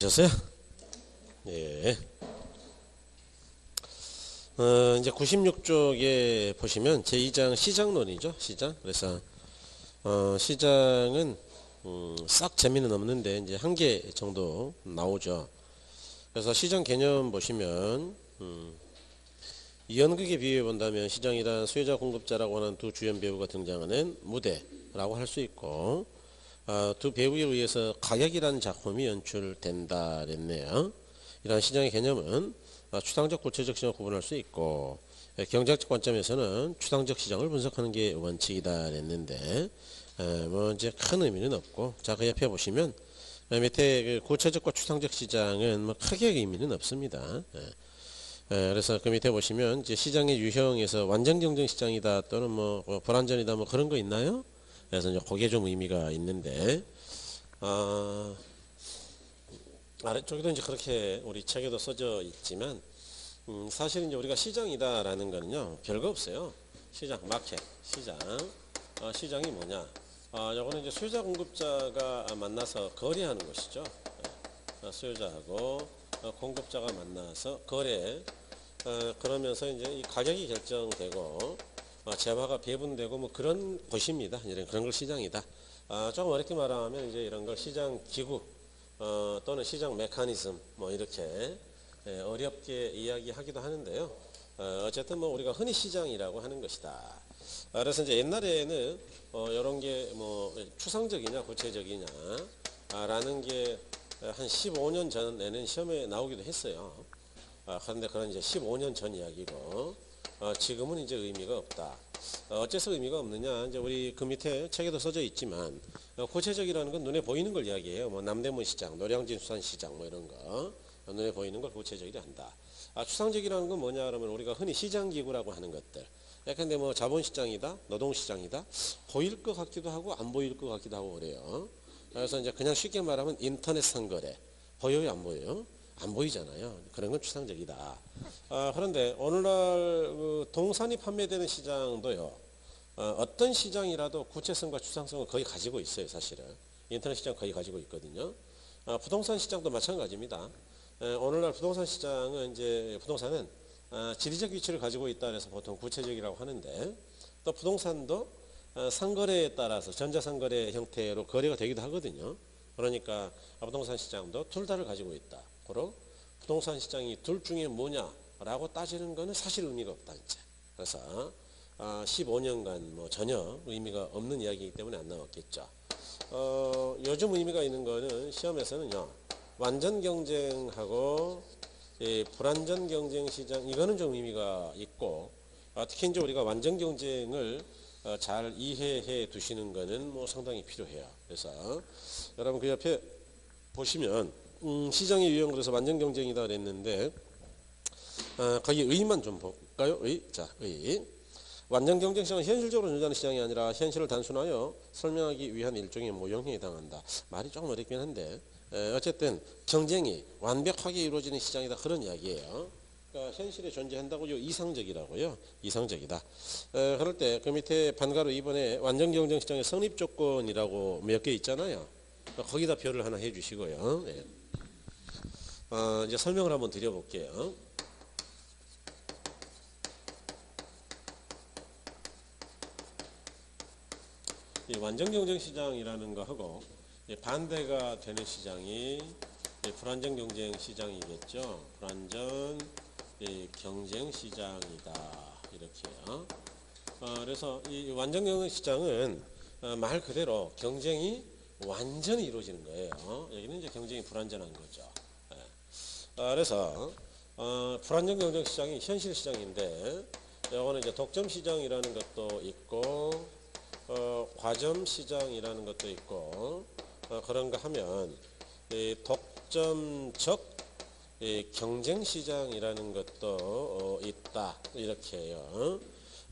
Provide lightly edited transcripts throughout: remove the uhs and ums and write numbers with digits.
셨어요? 예. 이제 96쪽에 보시면 제2장 시장론이죠. 시장. 그래서 시장은 싹 재미는 없는데 이제 한 개 정도 나오죠. 그래서 시장 개념 보시면 이연극에 비유해 본다면 시장이란 수요자 공급자라고 하는 두 주연 배우가 등장하는 무대라고 할 수 있고, 두 배우에 의해서 가격이라는 작품이 연출된다 그랬네요. 이러한 시장의 개념은 추상적 구체적 시장을 구분할 수 있고, 경제학적 관점에서는 추상적 시장을 분석하는 게 원칙이다 그랬는데, 뭐 이제 큰 의미는 없고, 자, 그 옆에 보시면 밑에 그 구체적과 추상적 시장은 뭐 크게 의미는 없습니다. 그래서 그 밑에 보시면 이제 시장의 유형에서 완전 경쟁 시장이다 또는 뭐 불완전이다 뭐 그런 거 있나요? 그래서 이제 그게 좀 의미가 있는데, 아래쪽에도 이제 그렇게 우리 책에도 써져 있지만, 사실 이제 우리가 시장이다라는 거는요 별거 없어요. 시장, 마켓, 시장. 시장이 뭐냐? 요거는 이제 수요자 공급자가 만나서 거래하는 것이죠. 수요자하고 공급자가 만나서 거래. 그러면서 이제 이 가격이 결정되고 재화가 배분되고 뭐 그런 것입니다. 이런 그런 걸 시장이다. 조금 어렵게 말하면 이제 이런 걸 시장 기구 또는 시장 메커니즘 뭐 이렇게 어렵게 이야기하기도 하는데요. 어쨌든 뭐 우리가 흔히 시장이라고 하는 것이다. 그래서 이제 옛날에는 이런 게 뭐 추상적이냐 구체적이냐 라는 게 한 15년 전에는 시험에 나오기도 했어요. 그런데 그건 이제 15년 전 이야기고, 지금은 이제 의미가 없다. 어째서 의미가 없느냐? 이제 우리 그 밑에 책에도 써져 있지만, 구체적이라는 건 눈에 보이는 걸 이야기해요. 뭐 남대문 시장, 노량진 수산시장 뭐 이런 거. 눈에 보이는 걸 구체적이라 한다. 추상적이라는 건 뭐냐 그러면 우리가 흔히 시장기구라고 하는 것들. 근데 뭐 자본시장이다, 노동시장이다, 보일 것 같기도 하고 안 보일 것 같기도 하고 그래요. 그래서 이제 그냥 쉽게 말하면 인터넷 상거래. 보여요, 안 보여요? 안 보이잖아요. 그런 건 추상적이다. 그런데 오늘날 그 동산이 판매되는 시장도요. 어떤 시장이라도 구체성과 추상성을 거의 가지고 있어요, 사실은. 인터넷 시장 거의 가지고 있거든요. 부동산 시장도 마찬가지입니다. 오늘날 부동산 시장은 이제 부동산은 지리적 위치를 가지고 있다 그래서 보통 구체적이라고 하는데, 또 부동산도 상거래에 따라서 전자상거래 형태로 거래가 되기도 하거든요. 그러니까 부동산 시장도 둘 다를 가지고 있다. 그리고 부동산 시장이 둘 중에 뭐냐라고 따지는 것은 사실 의미가 없다. 이제. 그래서 15년간 뭐 전혀 의미가 없는 이야기이기 때문에 안 나왔겠죠. 요즘 의미가 있는 거는 시험에서는요. 완전 경쟁하고 불완전 경쟁 시장, 이거는 좀 의미가 있고, 특히 이제 우리가 완전 경쟁을 잘 이해해 두시는 거는 뭐 상당히 필요해요. 그래서 여러분 그 옆에 보시면 시장의 유형, 그래서 완전 경쟁이다 그랬는데, 거기 의만 좀 볼까요? 의. 자, 의. 완전 경쟁 시장은 현실적으로 존재하는 시장이 아니라 현실을 단순하여 설명하기 위한 일종의 모형에 해당한다. 말이 조금 어렵긴 한데, 어쨌든 경쟁이 완벽하게 이루어지는 시장이다, 그런 이야기예요. 그러니까 현실에 존재한다고요, 이상적이라고요, 이상적이다. 그럴 때 그 밑에 반가로 이번에 완전 경쟁 시장의 성립 조건이라고 몇 개 있잖아요. 거기다 표를 하나 해주시고요. 네. 이제 설명을 한번 드려볼게요. 이 완전 경쟁 시장이라는 거하고 반대가 되는 시장이 불완전 경쟁 시장이겠죠. 불완전 경쟁 시장이다, 이렇게요. 그래서 이 완전 경쟁 시장은 말 그대로 경쟁이 완전히 이루어지는 거예요. 여기는 이제 경쟁이 불완전한 거죠. 그래서 불완전 경쟁 시장이 현실 시장인데, 이거는 이제 독점 시장이라는 것도 있고, 과점 시장이라는 것도 있고, 그런가 하면 이 독점적 경쟁 시장이라는 것도 있다, 이렇게 해요.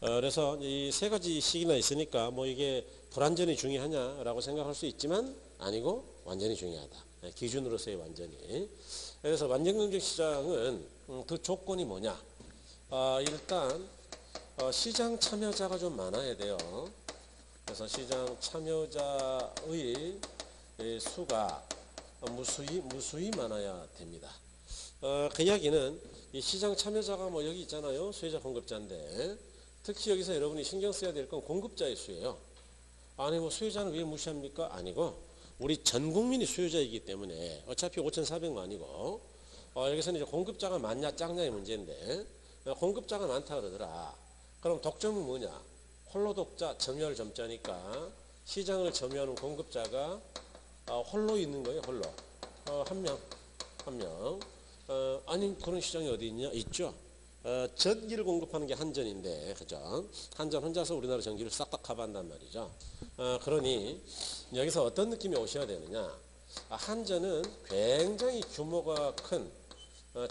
그래서 이 세 가지씩이나 있으니까 뭐 이게 불완전히 중요하냐라고 생각할 수 있지만 아니고 완전히 중요하다. 기준으로서의 완전히. 그래서 완전 경쟁 시장은 그 조건이 뭐냐? 일단 시장 참여자가 좀 많아야 돼요. 그래서 시장 참여자의 수가 무수히 많아야 됩니다. 그 이야기는 이 시장 참여자가 뭐 여기 있잖아요. 수혜자 공급자인데 특히 여기서 여러분이 신경 써야 될 건 공급자의 수예요. 아니 뭐 수혜자는 왜 무시합니까? 아니고 우리 전 국민이 수요자이기 때문에 어차피 5,400만이고 여기서는 이제 공급자가 많냐 작냐의 문제인데 공급자가 많다 그러더라. 그럼 독점은 뭐냐? 홀로 독자 점유할 점자니까 시장을 점유하는 공급자가 홀로 있는 거예요. 홀로 한 명. 아니 그런 시장이 어디 있냐? 있죠. 전기를 공급하는 게 한전인데, 그죠? 한전 혼자서 우리나라 전기를 싹 다 커버한단 말이죠. 그러니 여기서 어떤 느낌이 오셔야 되느냐? 한전은 굉장히 규모가 큰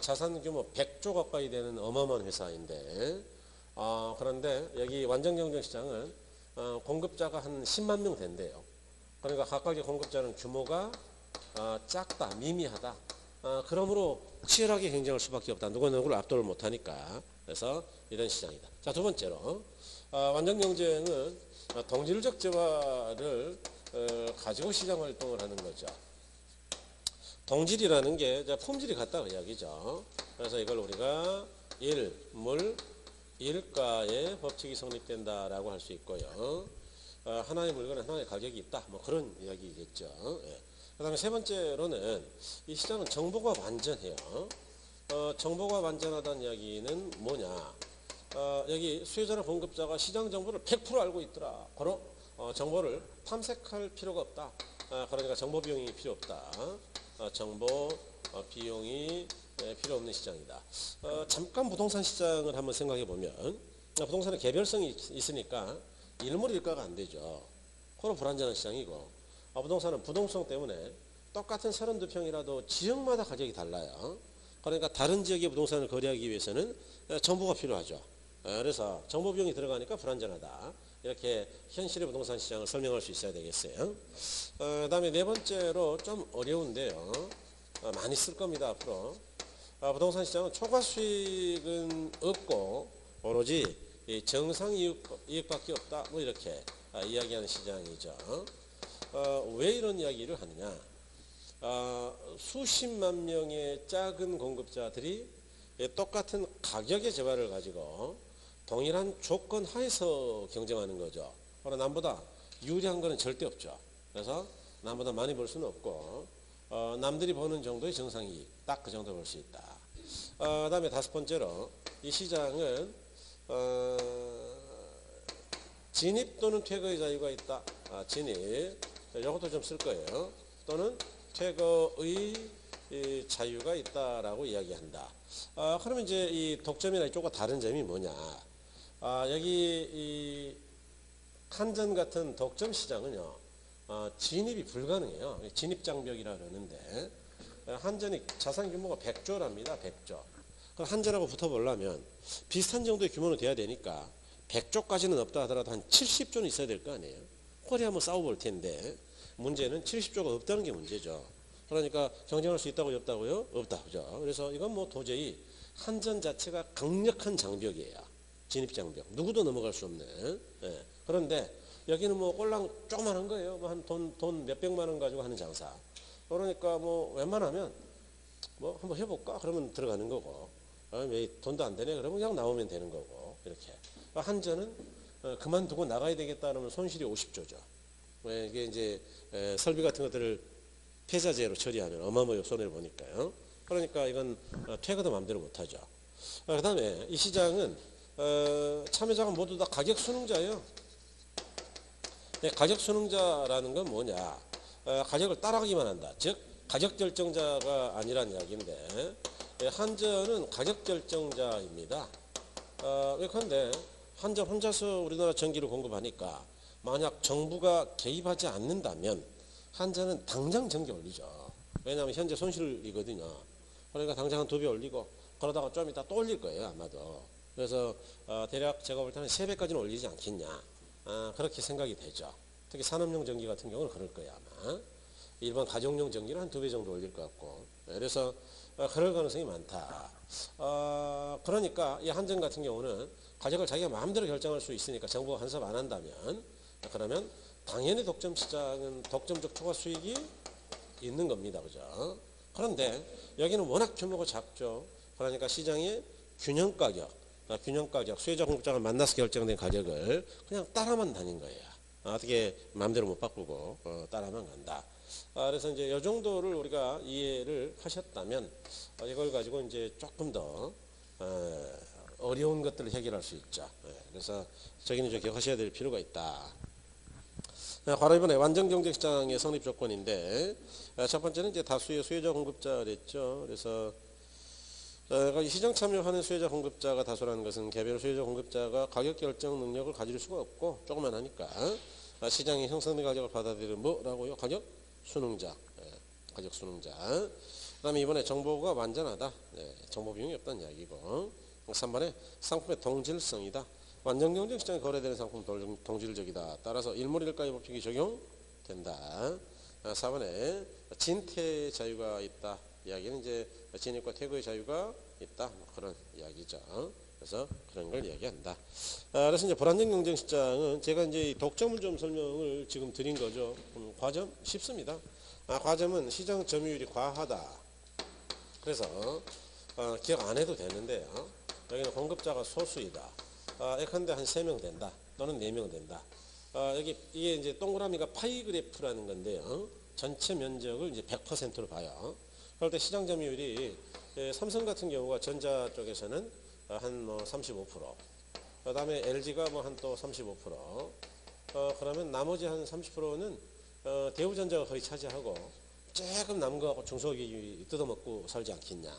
자산 규모 100조 가까이 되는 어마어마한 회사인데, 그런데 여기 완전경쟁시장은 공급자가 한 10만 명 된대요. 그러니까 각각의 공급자는 규모가 작다, 미미하다. 그러므로 치열하게 경쟁할 수밖에 없다. 누구는 누구를 압도를 못하니까. 그래서 이런 시장이다. 자, 두 번째로 완전경쟁은 동질적 재화를 가지고 시장 활동을 하는 거죠. 동질이라는 게 품질이 같다 그 이야기죠. 그래서 이걸 우리가 물, 일가의 법칙이 성립된다라고 할 수 있고요. 하나의 물건은 하나의 가격이 있다. 뭐 그런 이야기겠죠. 예. 그 다음에 세 번째로는 이 시장은 정보가 완전해요. 정보가 완전하다는 이야기는 뭐냐? 여기 수요자나 공급자가 시장 정보를 100% 알고 있더라. 그럼 정보를 탐색할 필요가 없다. 그러니까 정보 비용이 필요 없다. 정보 비용이 필요 없는 시장이다. 잠깐 부동산 시장을 한번 생각해 보면 부동산은 개별성이 있으니까 일물일가가 안 되죠. 그럼 불안전한 시장이고 부동산은 부동성 때문에 똑같은 32평이라도 지역마다 가격이 달라요. 그러니까 다른 지역의 부동산을 거래하기 위해서는 정보가 필요하죠. 그래서 정보 비용이 들어가니까 불안전하다. 이렇게 현실의 부동산 시장을 설명할 수 있어야 되겠어요. 그 다음에 네 번째로 좀 어려운데요. 많이 쓸 겁니다 앞으로. 부동산 시장은 초과 수익은 없고 오로지 정상 이익밖에 없다. 뭐 이렇게 이야기하는 시장이죠. 왜 이런 이야기를 하느냐? 수십만 명의 작은 공급자들이 똑같은 가격의 재화를 가지고 동일한 조건 하에서 경쟁하는 거죠. 그러나 남보다 유리한 거는 절대 없죠. 그래서 남보다 많이 벌 수는 없고 남들이 버는 정도의 정상이익 딱 그 정도 벌 수 있다. 그 다음에 다섯 번째로 이 시장은 진입 또는 퇴거의 자유가 있다. 진입 이것도 좀 쓸 거예요. 또는 퇴거의 자유가 있다라고 이야기한다. 그러면 이제 이 독점이나 이쪽과 다른 점이 뭐냐? 여기 이 한전 같은 독점 시장은요, 진입이 불가능해요. 진입장벽이라 그러는데 한전이 자산 규모가 100조랍니다. 100조. 그럼 한전하고 붙어보려면 비슷한 정도의 규모는 돼야 되니까 100조까지는 없다 하더라도 한 70조는 있어야 될 거 아니에요. 그래야 한번 싸워볼 텐데 문제는 70조가 없다는 게 문제죠. 그러니까 경쟁할 수 있다고요? 없다고요? 없다. 그죠? 그래서 이건 뭐 도저히 한전 자체가 강력한 장벽이에요. 진입장벽. 누구도 넘어갈 수 없는. 예. 그런데 여기는 뭐 꼴랑 조그만한 거예요. 뭐 한 돈 몇백만 원 가지고 하는 장사. 그러니까 뭐 웬만하면 뭐 한번 해볼까? 그러면 들어가는 거고. 왜 돈도 안 되네? 그러면 그냥 나오면 되는 거고. 이렇게. 한전은 그만두고 나가야 되겠다 그러면 손실이 50조죠. 이게 이제 설비 같은 것들을 폐자재로 처리하면 어마어마하게 손해를 보니까요. 그러니까 이건 퇴거도 마음대로 못하죠. 그 다음에 이 시장은 참여자가 모두 다 가격 순응자예요. 가격 순응자라는 건 뭐냐? 가격을 따라가기만 한다. 즉 가격 결정자가 아니란 이야기인데 한전은 가격 결정자입니다. 그런데 한전 혼자서 우리나라 전기를 공급하니까 만약 정부가 개입하지 않는다면 한전은 당장 전기 올리죠. 왜냐하면 현재 손실이거든요. 그러니까 당장 한 2배 올리고 그러다가 좀 이따 또 올릴 거예요 아마도. 그래서 대략 제가 볼 때는 3배까지는 올리지 않겠냐. 그렇게 생각이 되죠. 특히 산업용 전기 같은 경우는 그럴 거예요 아마. 일반 가정용 전기는 한 2배 정도 올릴 것 같고. 그래서 그럴 가능성이 많다. 그러니까 이 한전 같은 경우는 가격을 자기가 마음대로 결정할 수 있으니까 정부가 간섭 안 한다면 그러면 당연히 독점 시장은 독점적 초과 수익이 있는 겁니다. 그죠? 그런데 여기는 워낙 규모가 작죠. 그러니까 시장의 균형 가격, 균형 가격, 수요자 공급자가 만나서 결정된 가격을 그냥 따라만 다닌 거예요. 어떻게 마음대로 못 바꾸고 따라만 간다. 그래서 이제 이 정도를 우리가 이해를 하셨다면 이걸 가지고 이제 조금 더 어려운 것들을 해결할 수 있죠. 그래서 저기는 좀 기억하셔야 될 필요가 있다. 바로 이번에 완전경제시장의 성립 조건인데 첫 번째는 이제 다수의 수요자 공급자 그랬죠. 그래서 시장 참여하는 수요자 공급자가 다수라는 것은 개별 수요자 공급자가 가격 결정 능력을 가질 수가 없고 조금만 하니까 시장이 형성된 가격을 받아들이는 뭐라고요? 가격 순응자. 가격 순응자. 그 다음에 이번에 정보가 완전하다. 정보 비용이 없다는 이야기고 3번에 상품의 동질성이다. 완전경쟁시장에 거래되는 상품 동질적이다. 따라서 일몰일가의 법칙이 적용된다. 4번에 진퇴 자유가 있다. 이야기는 이제 진입과 퇴거의 자유가 있다. 그런 이야기죠. 그래서 그런 걸 이야기한다. 그래서 이제 불안정 경쟁시장은 제가 이제 독점을 좀 설명을 지금 드린 거죠. 과점 쉽습니다. 과점은 시장 점유율이 과하다. 그래서 기억 안 해도 되는데요. 여기는 공급자가 소수이다. 예컨대 한 3명 된다. 또는 4명 된다. 이게 이제 동그라미가 파이 그래프라는 건데요. 전체 면적을 이제 100%로 봐요. 그럴 때 시장 점유율이 삼성 같은 경우가 전자 쪽에서는 한 뭐 35%, 그 다음에 LG가 뭐 한 또 35%, 그러면 나머지 한 30%는 대우전자가 거의 차지하고 조금 남은 거하고 중소기업이 뜯어먹고 살지 않겠냐.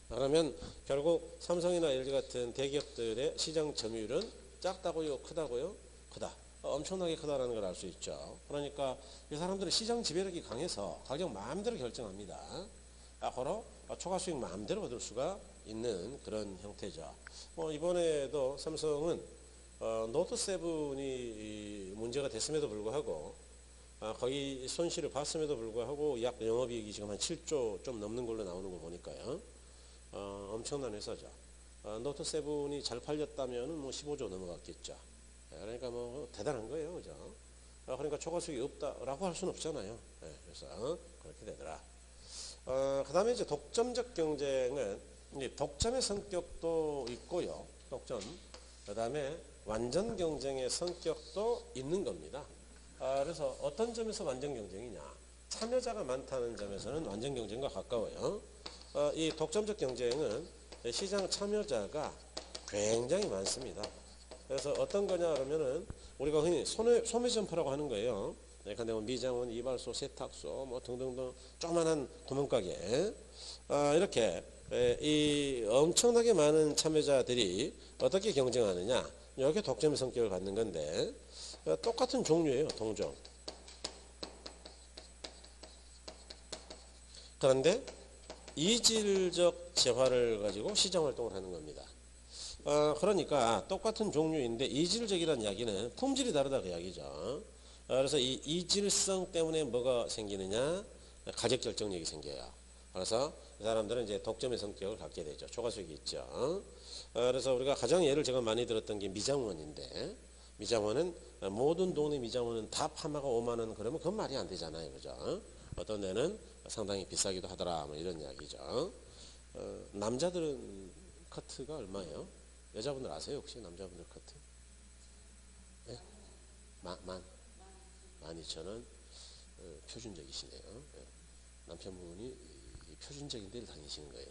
그러면 결국 삼성이나 LG 같은 대기업들의 시장 점유율은 작다고요? 크다고요? 크다. 엄청나게 크다라는 걸 알 수 있죠. 그러니까 이 사람들은 시장 지배력이 강해서 가격 마음대로 결정합니다. 앞으로 초과 수익 마음대로 얻을 수가 있는 그런 형태죠. 이번에도 삼성은 노트 7이 문제가 됐음에도 불구하고 거의 손실을 봤음에도 불구하고 약 영업이익이 지금 한 7조 좀 넘는 걸로 나오는 거 보니까요. 엄청난 회사죠. 노트 7이 잘 팔렸다면 뭐 15조 넘어갔겠죠. 그러니까 뭐 대단한 거예요. 그죠? 그러니까 초과 수익이 없다라고 할 수는 없잖아요. 그래서 그렇게 되더라. 그 다음에 이제 독점적 경쟁은 이제 독점의 성격도 있고요. 독점. 그 다음에 완전 경쟁의 성격도 있는 겁니다. 그래서 어떤 점에서 완전 경쟁이냐. 참여자가 많다는 점에서는 완전 경쟁과 가까워요. 이 독점적 경쟁은 시장 참여자가 굉장히 많습니다. 그래서 어떤 거냐 그러면은 우리가 흔히 소매점포라고 하는 거예요. 근데 뭐 미장원, 이발소, 세탁소 뭐 등등등 조그만한 구멍가게 이렇게 이 엄청나게 많은 참여자들이 어떻게 경쟁하느냐. 이게 독점의 성격을 갖는 건데 똑같은 종류예요. 동종. 그런데 이질적 재화를 가지고 시장 활동을 하는 겁니다. 그러니까 똑같은 종류인데 이질적이라는 이야기는 품질이 다르다 그 이야기죠. 그래서 이 이질성 때문에 뭐가 생기느냐? 가격 결정력이 생겨요. 그래서 이 사람들은 이제 독점의 성격을 갖게 되죠. 초과수익이 있죠. 그래서 우리가 가장 예를 제가 많이 들었던 게 미장원인데 미장원은 모든 동네 미장원은 다 파마가 5만 원 그러면 그건 말이 안 되잖아요. 그죠? 어떤 데는 상당히 비싸기도 하더라 뭐 이런 이야기죠. 남자들은 커트가 얼마예요? 여자분들 아세요? 혹시 남자분들 커트? 네? 12,000원. 표준적이시네요. 네. 남편분이 표준적인 데를 다니시는 거예요.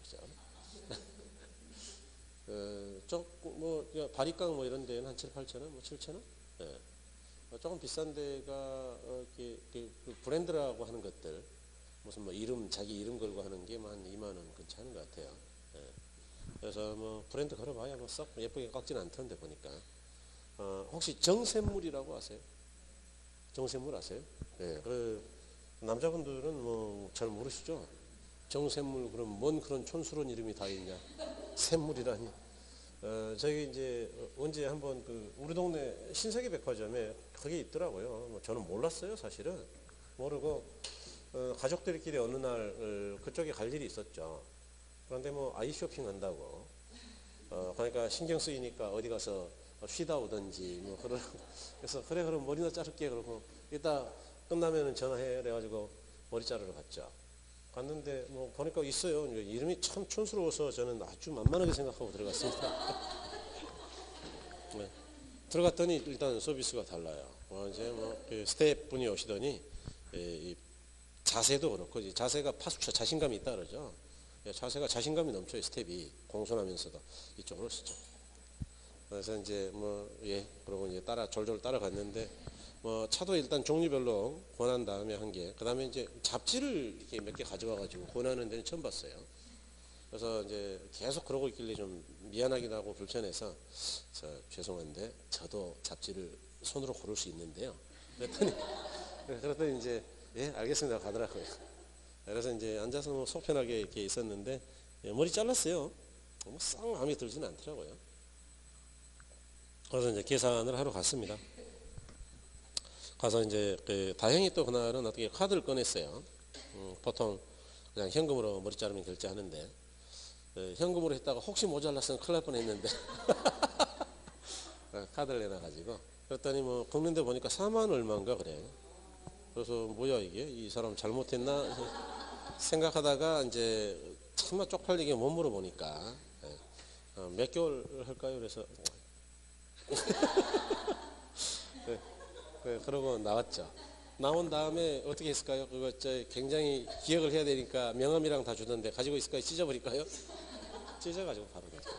그죠? 뭐 바리깡 뭐 이런 데는 한 7, 8,000원, 뭐 7,000원? 네. 조금 비싼 데가 그 브랜드라고 하는 것들 무슨 뭐 이름 자기 이름 걸고 하는 게 한 2만 원 근처 하는 것 같아요. 네. 그래서 뭐 브랜드 걸어봐야 뭐 썩 예쁘게 깎지는 않던데 보니까 혹시 정샘물이라고 아세요? 정샘물 아세요? 네. 그 남자분들은 뭐 잘 모르시죠? 정샘물 그럼 뭔 그런 촌스러운 이름이 다 있냐? 샘물이라니. 저희 이제 언제 한번 그 우리 동네 신세계백화점에 그게 있더라고요. 뭐 저는 몰랐어요, 사실은. 모르고 가족들끼리 어느 날 그쪽에 갈 일이 있었죠. 그런데 뭐 아이 쇼핑 한다고. 그러니까 신경 쓰이니까 어디 가서 쉬다 오든지 뭐 그래서 그래 그럼 머리나 자를게 그러고 이따 끝나면은 전화해 그래가지고 머리 자르러 갔죠. 갔는데 뭐 보니까 있어요. 이름이 참 촌스러워서 저는 아주 만만하게 생각하고 들어갔습니다. 네. 들어갔더니 일단 서비스가 달라요. 이제 뭐그 스태프분이 오시더니 이 자세도 그렇고 이 자세가 파수쳐 자신감이 있다 그러죠. 예, 자세가 자신감이 넘쳐요. 스텝이 공손하면서도 이쪽으로 쓰죠. 그래서 이제 그러고 이제 졸졸 따라갔는데 차도 일단 종류별로 권한 다음에 한 개, 그 다음에 이제 잡지를 이렇게 몇 개 가져와가지고 권하는 데는 처음 봤어요. 그래서 이제 계속 그러고 있길래 좀 미안하기도 하고 불편해서 죄송한데 저도 잡지를 손으로 고를 수 있는데요. 그랬더니 이제 예 알겠습니다 가더라고요. 그래서 이제 앉아서 속 편하게 이렇게 있었는데 머리 잘랐어요. 싹 마음에 들지는 않더라고요. 그래서 이제 계산을 하러 갔습니다. 가서 이제 다행히 또 그날은 어떻게 카드를 꺼냈어요. 보통 그냥 현금으로 머리 자르면 결제하는데 현금으로 했다가 혹시 모자랐으면 큰일 날 뻔했는데 카드를 내놔가지고 그랬더니 긁는데 보니까 4만 얼마인가 그래요. 그래서 뭐야 이게 이 사람 잘못했나 생각하다가 이제 차마 쪽팔리게 못 물어보니까 몇 개월 할까요? 그래서 그러고 나왔죠. 나온 다음에 어떻게 했을까요? 그거 굉장히 기억을 해야 되니까 명함이랑 다 주던데 가지고 있을까요? 찢어버릴까요? 찢어가지고 바로 가죠.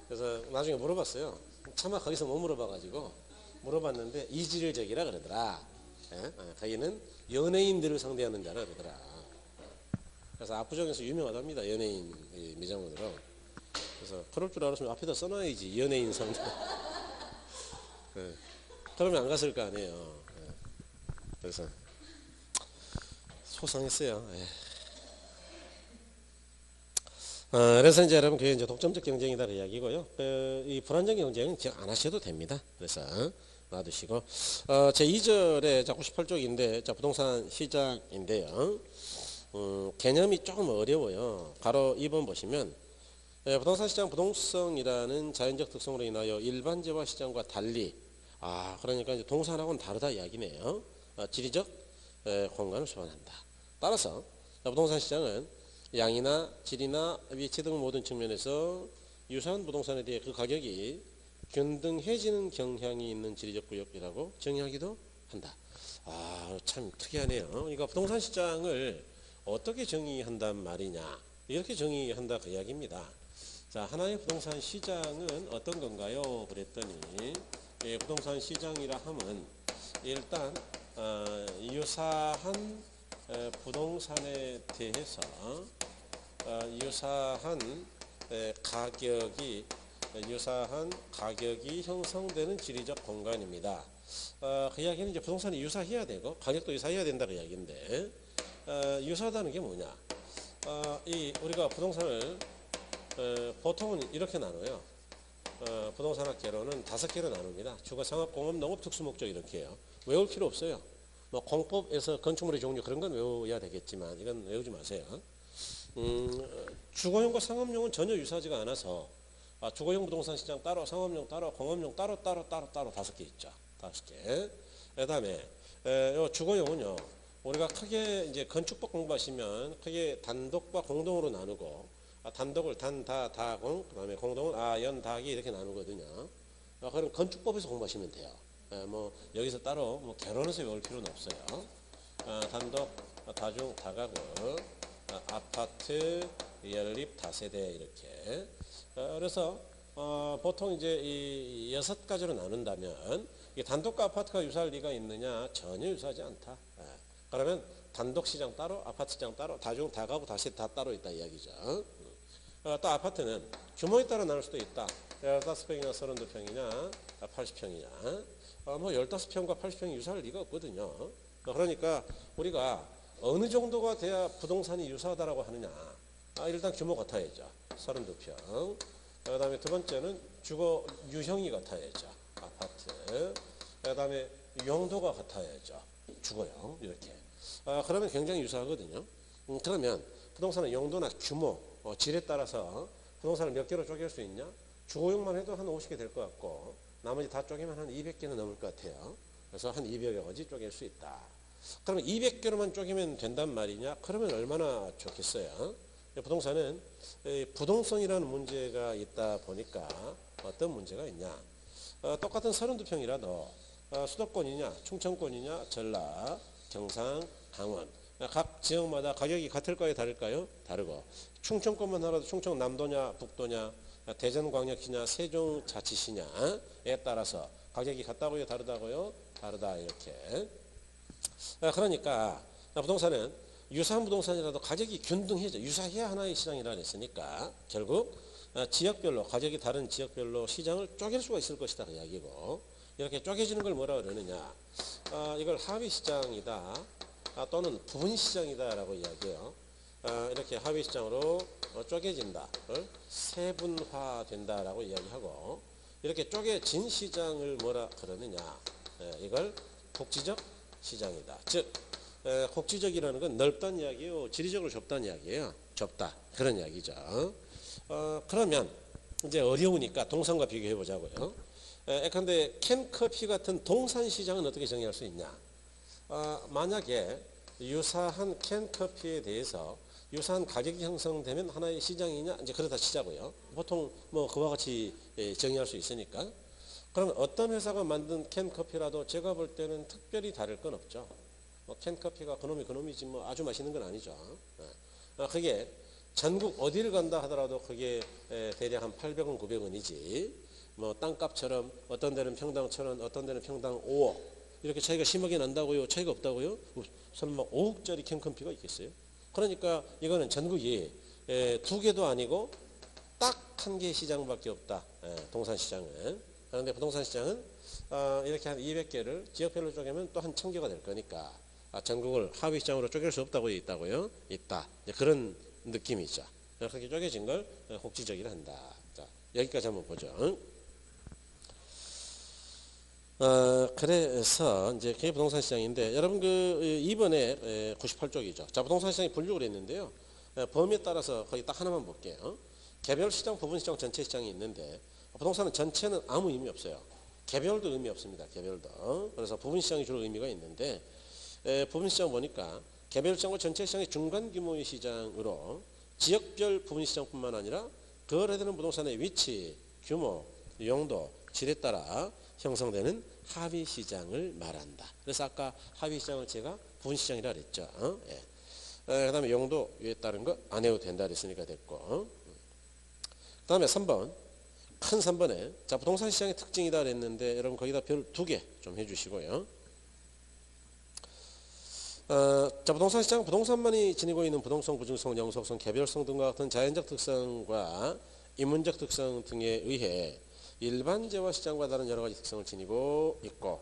그래서 나중에 물어봤어요. 차마 거기서 못 물어봐가지고 물어봤는데 이질적이라 그러더라. 거기는 연예인들을 상대하는 자라 그러더라. 그래서 압구정에서 유명하답니다. 연예인 미장원으로. 그래서 그럴 줄 알았으면 앞에다 써놔야지 연예인 상대. 그러면 안 갔을 거 아니에요. 그래서 속상했어요. 그래서 이제 여러분 그게 이제 독점적 경쟁이다 그 이야기고요. 이 불안정 경쟁은 기억 안 하셔도 됩니다. 그래서 놔두시고 제 2절에 자 98쪽인데 자 부동산 시장인데요. 개념이 조금 어려워요. 가로 2번 보시면 부동산 시장 부동성이라는 자연적 특성으로 인하여 일반 재화 시장과 달리 그러니까 이제 동산하고는 다르다 이야기네요. 지리적 공간을 소환한다. 따라서 부동산 시장은 양이나 질이나 위치 등 모든 측면에서 유사한 부동산에 대해 그 가격이 균등해지는 경향이 있는 지리적 구역이라고 정의하기도 한다. 참 특이하네요. 그러니까 부동산 시장을 어떻게 정의한단 말이냐 이렇게 정의한다 그 이야기입니다. 자, 하나의 부동산 시장은 어떤 건가요? 그랬더니 부동산 시장이라 함은 일단 유사한 부동산에 대해서 유사한 가격이 형성되는 지리적 공간입니다. 그 이야기는 이제 부동산이 유사해야 되고 가격도 유사해야 된다 그 이야기인데 유사하다는 게 뭐냐? 우리가 부동산을 보통은 이렇게 나눠요. 부동산학개론은 5개로 나눕니다. 주거, 상업, 공업, 농업, 특수목적 이렇게 해요. 외울 필요 없어요. 공법에서 건축물의 종류 그런 건 외워야 되겠지만 이건 외우지 마세요. 주거용과 상업용은 전혀 유사하지가 않아서 주거용 부동산 시장 따로, 상업용 따로, 공업용 따로 5개 있죠. 5개. 그다음에 주거용은요. 우리가 크게 이제 건축법 공부하시면 크게 단독과 공동으로 나누고 단독을 단, 다, 공, 그다음에 공동은 연, 다기 이렇게 나누거든요. 그럼 건축법에서 공부하시면 돼요. 여기서 따로 개론해서 외울 필요는 없어요. 단독, 다중, 다가구, 아파트, 연립, 다세대 이렇게. 그래서 보통 이제 이 6가지로 나눈다면 단독과 아파트가 유사할 리가 있느냐? 전혀 유사하지 않다. 그러면 단독 시장 따로, 아파트 시장 따로, 다중, 다가구, 다세대 다 따로 있다 이야기죠. 또 아파트는 규모에 따라 나눌 수도 있다. 15평이나 32평이냐 80평이냐 15평과 80평이 유사할 리가 없거든요. 그러니까 우리가 어느 정도가 돼야 부동산이 유사하다라고 하느냐. 일단 규모 같아야죠. 32평. 그 다음에 두 번째는 주거 유형이 같아야죠. 아파트. 그 다음에 용도가 같아야죠. 주거용 이렇게. 그러면 굉장히 유사하거든요. 그러면 부동산의 용도나 규모 질에 따라서 부동산을 몇 개로 쪼갤 수 있냐? 주거용만 해도 한 50개 될 것 같고 나머지 다 쪼개면 한 200개는 넘을 것 같아요. 그래서 한 200여 가지 쪼갤 수 있다. 그러면 200개로만 쪼개면 된단 말이냐? 그러면 얼마나 좋겠어요. 부동산은 부동성이라는 문제가 있다 보니까 어떤 문제가 있냐? 똑같은 32평이라도 수도권이냐, 충청권이냐, 전라, 경상, 강원 각 지역마다 가격이 같을까요, 다를까요? 다르고 충청권만 하라도 충청 남도냐, 북도냐, 대전광역시냐, 세종자치시냐에 따라서 가격이 같다고요, 다르다고요? 다르다 이렇게. 그러니까 부동산은 유사한 부동산이라도 가격이 균등해져 유사해야 하나의 시장이라 했으니까 결국 지역별로 가격이 다른 지역별로 시장을 쪼갤 수가 있을 것이다 그 이야기고 이렇게 쪼개지는 걸 뭐라 그러느냐 이걸 하위시장이다 또는 부분시장이다라고 이야기해요. 이렇게 하위시장으로 쪼개진다 세분화된다라고 이야기하고 이렇게 쪼개진 시장을 뭐라 그러느냐 이걸 국지적 시장이다. 즉 국지적이라는 건 넓다는 이야기예요. 지리적으로 좁다는 이야기예요. 좁다 그런 이야기죠. 그러면 이제 어려우니까 동산과 비교해 보자고요. 예컨대 캔커피 같은 동산 시장은 어떻게 정의할 수 있냐? 만약에 유사한 캔커피에 대해서 유사한 가격이 형성되면 하나의 시장이냐? 이제 그러다 치자고요. 보통 뭐 그와 같이 정의할 수 있으니까. 그럼 어떤 회사가 만든 캔커피라도 제가 볼 때는 특별히 다를 건 없죠. 뭐 캔커피가 그놈이 그놈이지 뭐 아주 맛있는 건 아니죠. 그게 전국 어디를 간다 하더라도 그게 대략 한 800원, 900원이지. 뭐 땅값처럼 어떤 데는 평당 1,000원, 어떤 데는 평당 5억 이렇게 차이가 심하게 난다고요? 차이가 없다고요? 설마 5억짜리 캔커피가 있겠어요? 그러니까 이거는 전국이 두 개도 아니고 딱 한 개의 시장밖에 없다. 동산 시장은. 그런데 부동산 시장은 이렇게 한 200개를 지역별로 쪼개면 또 한 1000개가 될 거니까 전국을 하위 시장으로 쪼갤 수 없다고 있다고요? 있다. 그런 느낌이죠. 그렇게 쪼개진 걸 국지적이라 한다. 자, 여기까지 한번 보죠. 그래서 이제 그게 부동산 시장인데 여러분 이번에 98쪽이죠. 자, 부동산 시장이 분류를 했는데요. 범위에 따라서 거기 딱 하나만 볼게요. 개별 시장, 부분 시장, 전체 시장이 있는데 부동산은 전체는 아무 의미 없어요. 개별도 의미 없습니다. 개별도. 그래서 부분 시장이 주로 의미가 있는데 부분 시장 보니까 개별 시장과 전체 시장의 중간 규모의 시장으로 지역별 부분 시장뿐만 아니라 거래되는 부동산의 위치, 규모, 용도, 질에 따라 형성되는 하위 시장을 말한다. 그래서 아까 하위 시장을 제가 부분 시장이라 그랬죠. 그 다음에 용도에 따른 거 안 해도 된다 그랬으니까 됐고 그 다음에 3번 큰 3번에 자 부동산 시장의 특징이다 그랬는데 여러분 거기다 별 2개 좀 해주시고요. 자 부동산 시장 부동산만이 지니고 있는 부동성, 부증성, 영속성, 개별성 등과 같은 자연적 특성과 인문적 특성 등에 의해 일반재화 시장과 다른 여러 가지 특성을 지니고 있고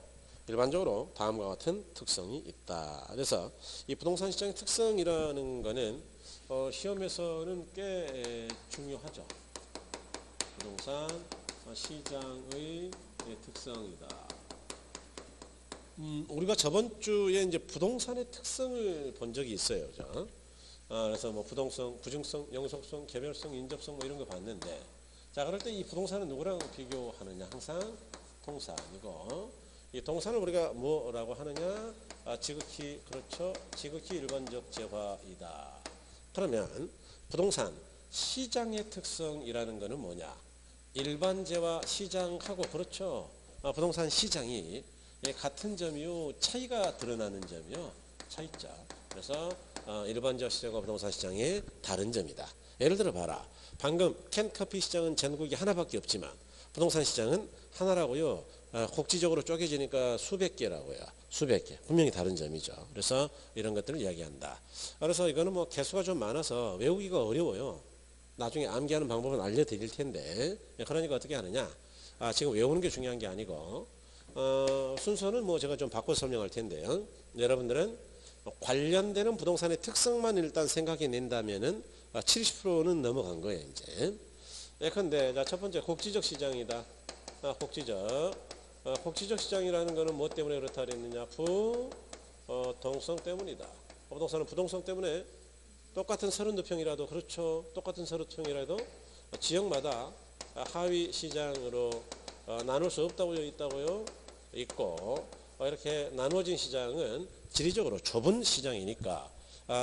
일반적으로 다음과 같은 특성이 있다. 그래서 이 부동산 시장의 특성이라는 거는 시험에서는 꽤 중요하죠. 부동산 시장의 특성이다. 우리가 저번 주에 이제 부동산의 특성을 본 적이 있어요. 그죠? 그래서 뭐 부동성, 부증성, 영속성, 개별성, 인접성 뭐 이런 거 봤는데 자 그럴 때 이 부동산은 누구랑 비교하느냐? 항상 동산이고 이 동산을 우리가 뭐라고 하느냐? 지극히 그렇죠. 지극히 일반적 재화이다. 그러면 부동산 시장의 특성이라는 것은 뭐냐? 일반 재화 시장하고 그렇죠. 부동산 시장이 같은 점이요. 차이가 드러나는 점이요. 차이점. 그래서 일반 재화 시장과 부동산 시장의 다른 점이다. 예를 들어 봐라. 방금 캔커피 시장은 전국이 하나밖에 없지만 부동산 시장은 하나라고요. 국지적으로 쪼개지니까 수백 개라고요. 수백 개. 분명히 다른 점이죠. 그래서 이런 것들을 이야기한다. 그래서 이거는 뭐 개수가 좀 많아서 외우기가 어려워요. 나중에 암기하는 방법은 알려드릴 텐데 그러니까 어떻게 하느냐. 지금 외우는 게 중요한 게 아니고 순서는 뭐 제가 좀 바꿔 설명할 텐데요. 여러분들은 관련되는 부동산의 특성만 일단 생각해 낸다면은 70%는 넘어간 거예요. 이제. 예컨대 첫 번째 국지적 시장이다. 국지적 시장이라는 것은 뭐 때문에 그렇다 그랬느냐? 부동성 때문이다. 부동산은 부동성 때문에 똑같은 32평이라도 그렇죠. 똑같은 32평이라도 지역마다 하위 시장으로 나눌 수 없다고요? 있다고요? 있고 이렇게 나누어진 시장은 지리적으로 좁은 시장이니까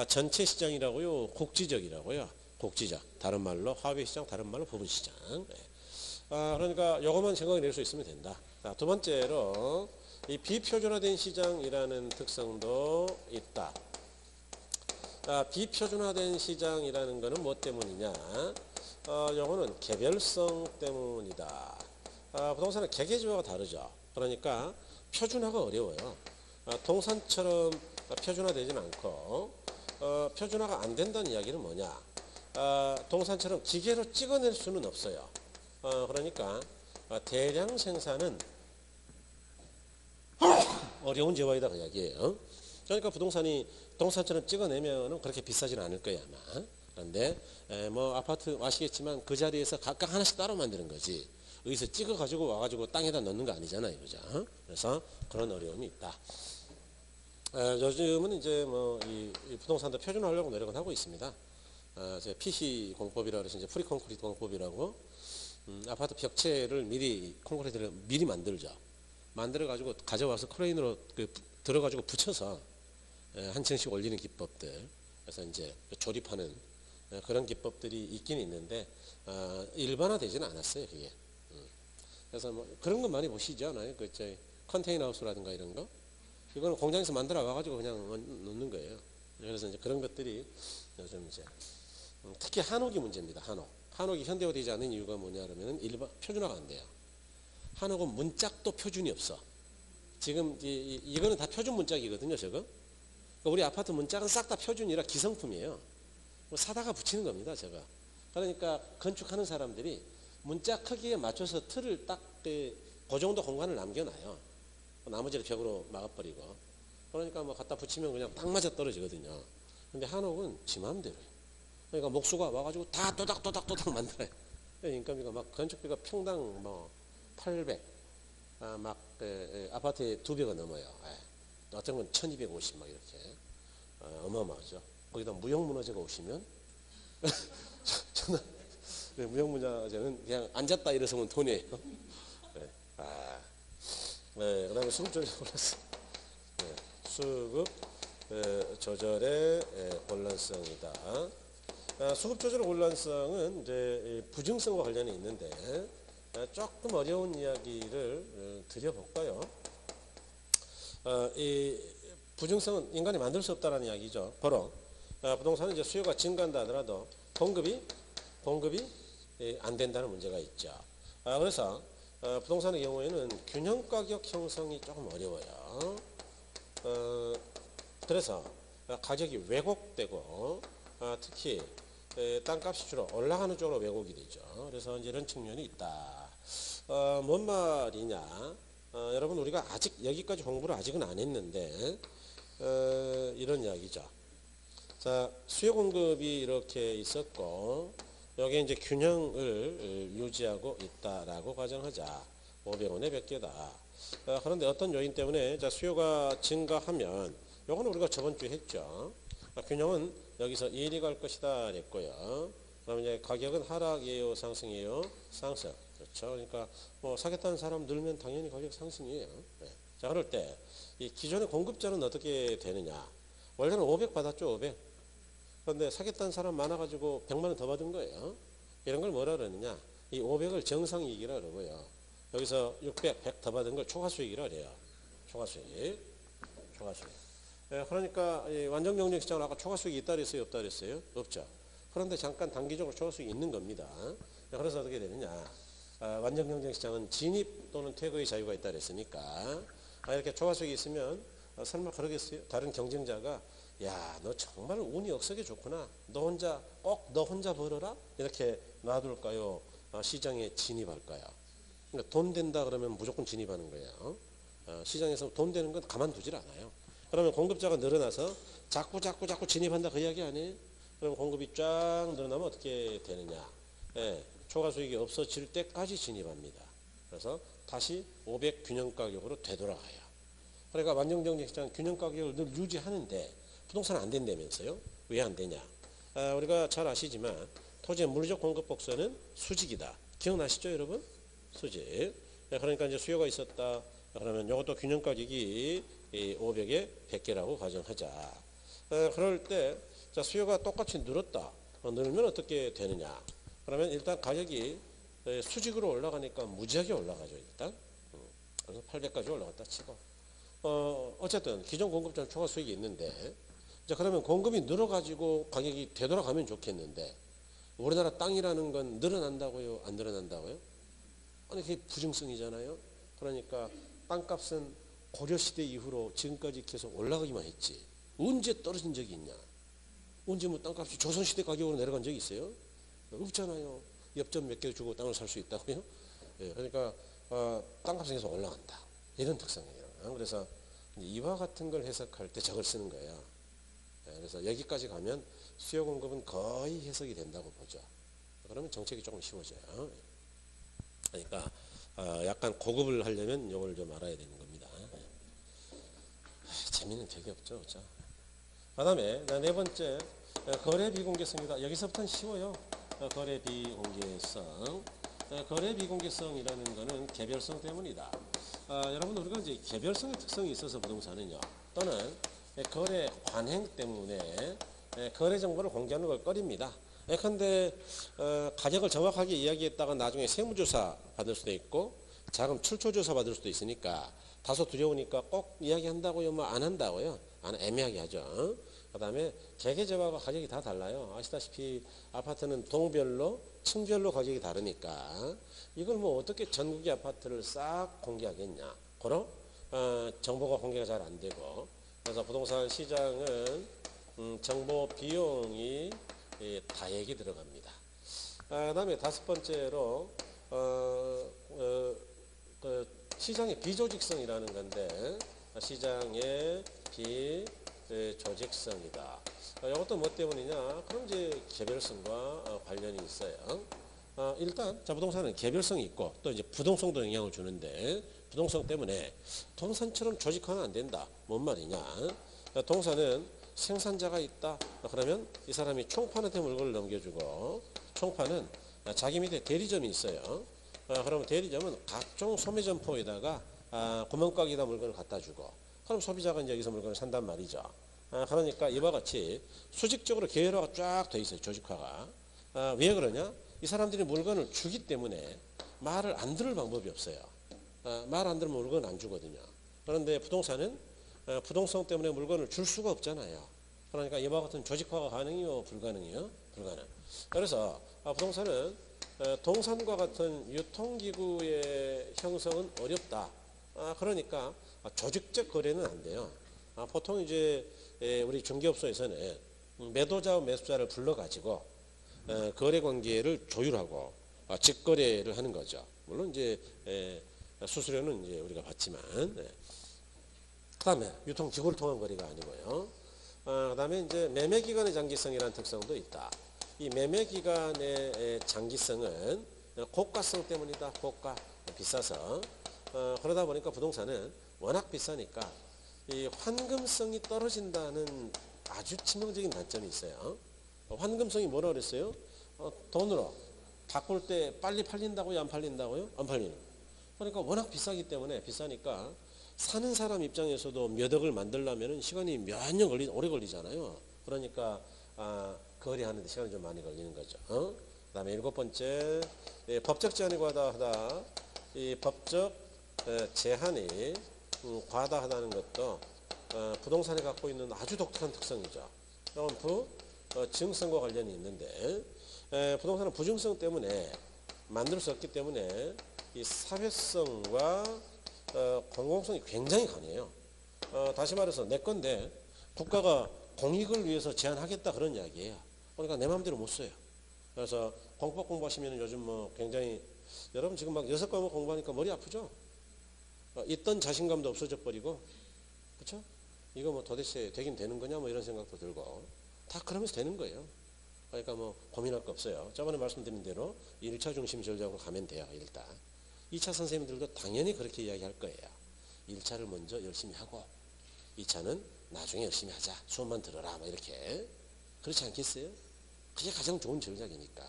전체 시장이라고요, 곡지적이라고요. 곡지적. 다른 말로 화폐 시장, 다른 말로 부분 시장. 그러니까 이것만 생각해 낼 수 있으면 된다. 자, 두 번째로 이 비표준화된 시장이라는 특성도 있다. 비표준화된 시장이라는 것은 뭐 때문이냐? 요거는 개별성 때문이다. 부동산은 개개지화가 다르죠. 그러니까 표준화가 어려워요. 동산처럼 표준화되지는 않고 표준화가 안 된다는 이야기는 뭐냐? 동산처럼 기계로 찍어낼 수는 없어요. 그러니까 대량 생산은 어려운 재화이다 그 이야기예요. 그러니까 부동산이 동산처럼 찍어내면 그렇게 비싸진 않을 거야 아마. 그런데 뭐 아파트 아시겠지만 그 자리에서 각각 하나씩 따로 만드는 거지. 여기서 찍어가지고 와가지고 땅에다 넣는 거 아니잖아요, 그죠? 그래서 그런 어려움이 있다. 요즘은 이제 뭐 이 부동산도 표준화하려고 노력은 하고 있습니다. 제 PC 공법이라고 해서 이제 프리콘크리트 공법이라고 아파트 벽체를 미리 콘크리트를 미리 만들죠. 만들어 가지고 가져와서 크레인으로 들어가지고 붙여서 한 층씩 올리는 기법들. 그래서 이제 조립하는 그런 기법들이 있긴 있는데 일반화되지는 않았어요, 그게. 그래서 뭐 그런 거 많이 보시죠, 그 컨테이너 하우스라든가 이런 거. 이거는 공장에서 만들어 와가지고 그냥 넣는 거예요. 그래서 이제 그런 것들이 요즘 이제 특히 한옥이 문제입니다. 한옥이 현대화되지 않는 이유가 뭐냐 그러면은 일반 표준화가 안 돼요. 한옥은 문짝도 표준이 없어. 지금 이거는 다 표준 문짝이거든요, 저거. 우리 아파트 문짝은 싹 다 표준이라 기성품이에요. 사다가 붙이는 겁니다, 저거. 그러니까 건축하는 사람들이 문짝 크기에 맞춰서 틀을 딱 그 정도 공간을 남겨놔요. 나머지를 벽으로 막아버리고. 그러니까 뭐 갖다 붙이면 그냥 딱 맞아 떨어지거든요. 근데 한옥은 지 마음대로 해요. 그러니까 목수가 와가지고 다 도닥도닥 만들어요. 인건비가 막 건축비가 평당 뭐 800, 막 아파트에 2배가 넘어요. 어떤 건 1250 막 이렇게 어마어마하죠. 거기다 무형문화재가 오시면 저는 무형문화재는 그냥 앉았다 일어서면 돈이에요. 네, 그다음에 수급 조절에 혼란성. 네, 수급 조절의 혼란성이다. 수급 조절 혼란성은 이제 부증성과 관련이 있는데 조금 어려운 이야기를 드려볼까요? 이 부증성은 인간이 만들 수 없다는 이야기죠. 바로 부동산은 이제 수요가 증가한다 하더라도 공급이 안 된다는 문제가 있죠. 그래서 부동산의 경우에는 균형 가격 형성이 조금 어려워요. 그래서 가격이 왜곡되고 특히 땅값이 주로 올라가는 쪽으로 왜곡이 되죠. 그래서 이제 이런 측면이 있다. 뭔 말이냐? 여러분 우리가 아직 여기까지 공부를 아직은 안 했는데 이런 이야기죠. 자, 수요 공급이 이렇게 있었고 여기에 이제 균형을 유지하고 있다라고 가정하자. 500원에 100개다. 그런데 어떤 요인 때문에 자 수요가 증가하면 요거는 우리가 저번 주에 했죠. 균형은 여기서 이리 갈 것이다 그랬고요. 그다음에 이제 가격은 하락이에요, 상승이에요? 상승. 그렇죠. 그러니까 뭐 사겠다는 사람 늘면 당연히 가격 상승이에요. 네. 자, 그럴 때 이 기존의 공급자는 어떻게 되느냐? 원래는 500 받았죠, 500. 그런데 사겠다는 사람 많아가지고 100만 원 더 받은 거예요. 이런 걸 뭐라 그러느냐? 이 500을 정상이익이라 그러고요. 여기서 600, 100 더 받은 걸 초과수익이라 그래요. 초과수익. 네, 그러니까 완전 경쟁 시장은 아까 초과수익이 있다 그랬어요, 없다 그랬어요? 없죠. 그런데 잠깐 단기적으로 초과수익이 있는 겁니다. 그래서 어떻게 되느냐? 완전 경쟁 시장은 진입 또는 퇴거의 자유가 있다 그랬으니까 이렇게 초과수익이 있으면 설마 그러겠어요? 다른 경쟁자가 야, 너 정말 운이 억석이 좋구나. 꼭 너 혼자 벌어라? 이렇게 놔둘까요? 시장에 진입할까요? 그러니까 돈 된다 그러면 무조건 진입하는 거예요. 시장에서 돈 되는 건 가만두질 않아요. 그러면 공급자가 늘어나서 자꾸 진입한다 그 이야기 아니에요? 그럼 공급이 쫙 늘어나면 어떻게 되느냐? 초과 수익이 없어질 때까지 진입합니다. 그래서 다시 500 균형 가격으로 되돌아가요. 그러니까 완전 경쟁 시장 균형 가격을 늘 유지하는데 부동산은 안 된다면서요? 왜 안 되냐? 우리가 잘 아시지만 토지의 물리적 공급 복선은 수직이다. 기억나시죠, 여러분? 수직. 그러니까 이제 수요가 있었다. 그러면 이것도 균형 가격이 500에 100개라고 가정하자. 그럴 때 자, 수요가 똑같이 늘었다. 늘면 어떻게 되느냐? 그러면 일단 가격이 수직으로 올라가니까 무지하게 올라가죠. 일단 그래서 800까지 올라갔다 치고 어쨌든 기존 공급자는 초과 수익이 있는데 자, 그러면 공급이 늘어가지고 가격이 되돌아가면 좋겠는데 우리나라 땅이라는 건 늘어난다고요? 안 늘어난다고요? 아니 그게 부정성이잖아요. 그러니까 땅값은 고려시대 이후로 지금까지 계속 올라가기만 했지 언제 떨어진 적이 있냐? 언제 뭐 땅값이 조선시대 가격으로 내려간 적이 있어요? 없잖아요. 엽전 몇 개 주고 땅을 살 수 있다고요? 예, 그러니까 땅값은 계속 올라간다. 이런 특성이에요. 그래서 이와 같은 걸 해석할 때 저걸 쓰는 거예요. 예, 그래서 여기까지 가면 수요 공급은 거의 해석이 된다고 보죠. 그러면 정책이 조금 쉬워져요. 그러니까 약간 고급을 하려면 이걸 좀 알아야 되는 겁니다. 재미는 되게 없죠. 그렇죠? 그 다음에 네 번째 거래 비공개성이다. 여기서부터는 쉬워요. 거래 비공개성. 거래 비공개성이라는 것은 개별성 때문이다. 여러분 우리가 이제 개별성의 특성이 있어서 부동산은요. 또는 거래 관행 때문에 거래 정보를 공개하는 걸 꺼립니다. 그런데 가격을 정확하게 이야기했다가 나중에 세무조사 받을 수도 있고 자금 출처조사 받을 수도 있으니까 다소 두려우니까 꼭 이야기한다고요? 뭐 안 한다고요? 안 애매하게 하죠. 그 다음에 개개지마다 가격이 다 달라요. 아시다시피 아파트는 동별로 층별로 가격이 다르니까 이걸 뭐 어떻게 전국의 아파트를 싹 공개하겠냐. 그런 정보가 공개가 잘 안 되고 그래서 부동산 시장은 정보 비용이 다액이 들어갑니다. 그 다음에 다섯 번째로 그 시장의 비조직성이라는 건데 시장의 비조직성이다. 이것도 뭐 때문이냐? 그럼 이제 개별성과 관련이 있어요. 일단 자 부동산은 개별성이 있고 또 이제 부동성도 영향을 주는데 부동성 때문에 동산처럼 조직화는 안 된다. 뭔 말이냐? 동산은 생산자가 있다. 그러면 이 사람이 총판한테 물건을 넘겨주고 총판은 자기 밑에 대리점이 있어요. 그러면 대리점은 각종 소매점포에다가 구멍가게에다 물건을 갖다 주고 그럼 소비자가 이제 여기서 물건을 산단 말이죠. 그러니까 이와 같이 수직적으로 계열화가 쫙 돼 있어요. 조직화가. 왜 그러냐? 이 사람들이 물건을 주기 때문에 말을 안 들을 방법이 없어요. 말 안 들으면 물건을 안 주거든요. 그런데 부동산은 부동성 때문에 물건을 줄 수가 없잖아요. 그러니까 이와 같은 조직화가 가능해요? 불가능해요? 불가능. 그래서 부동산은 동산과 같은 유통기구의 형성은 어렵다. 그러니까 조직적 거래는 안 돼요. 보통 이제 우리 중개업소에서는 매도자와 매수자를 불러가지고 거래 관계를 조율하고 직거래를 하는 거죠. 물론 이제 수수료는 이제 우리가 받지만 그다음에 유통기구를 통한 거래가 아니고요. 그다음에 이제 매매기간의 장기성이라는 특성도 있다. 이 매매기간의 장기성은 고가성 때문이다. 고가 비싸서 그러다 보니까 부동산은 워낙 비싸니까 이 환금성이 떨어진다는 아주 치명적인 단점이 있어요. 환금성이 뭐라 그랬어요? 돈으로 바꿀 때 빨리 팔린다고요? 안 팔린다고요? 안 팔리는. 그러니까 워낙 비싸기 때문에 비싸니까 사는 사람 입장에서도 몇 억을 만들려면 시간이 몇 년 오래 걸리잖아요. 그러니까 거래하는데 시간이 좀 많이 걸리는 거죠. 그 다음에 일곱 번째 법적 제한이 과다하다. 이 법적 제한이 과다하다는 것도 부동산이 갖고 있는 아주 독특한 특성이죠. 그럼 부증성과 관련이 있는데 부동산은 부증성 때문에 만들 수 없기 때문에 이 사회성과 공공성이 굉장히 강해요. 다시 말해서 내 건데 국가가 공익을 위해서 제한하겠다 그런 이야기예요. 그러니까 내 마음대로 못 써요. 그래서 공법 공부하시면 요즘 뭐 굉장히 여러분 지금 막 6과목 공부하니까 머리 아프죠? 있던 자신감도 없어져 버리고 그렇죠? 이거 뭐 도대체 되긴 되는 거냐 뭐 이런 생각도 들고 다 그러면서 되는 거예요. 그러니까 뭐 고민할 거 없어요. 저번에 말씀드린 대로 1차 중심 전략으로 가면 돼요. 일단 2차 선생님들도 당연히 그렇게 이야기할 거예요. 1차를 먼저 열심히 하고 2차는 나중에 열심히 하자. 수업만 들어라 뭐 이렇게. 그렇지 않겠어요? 그게 가장 좋은 전략이니까.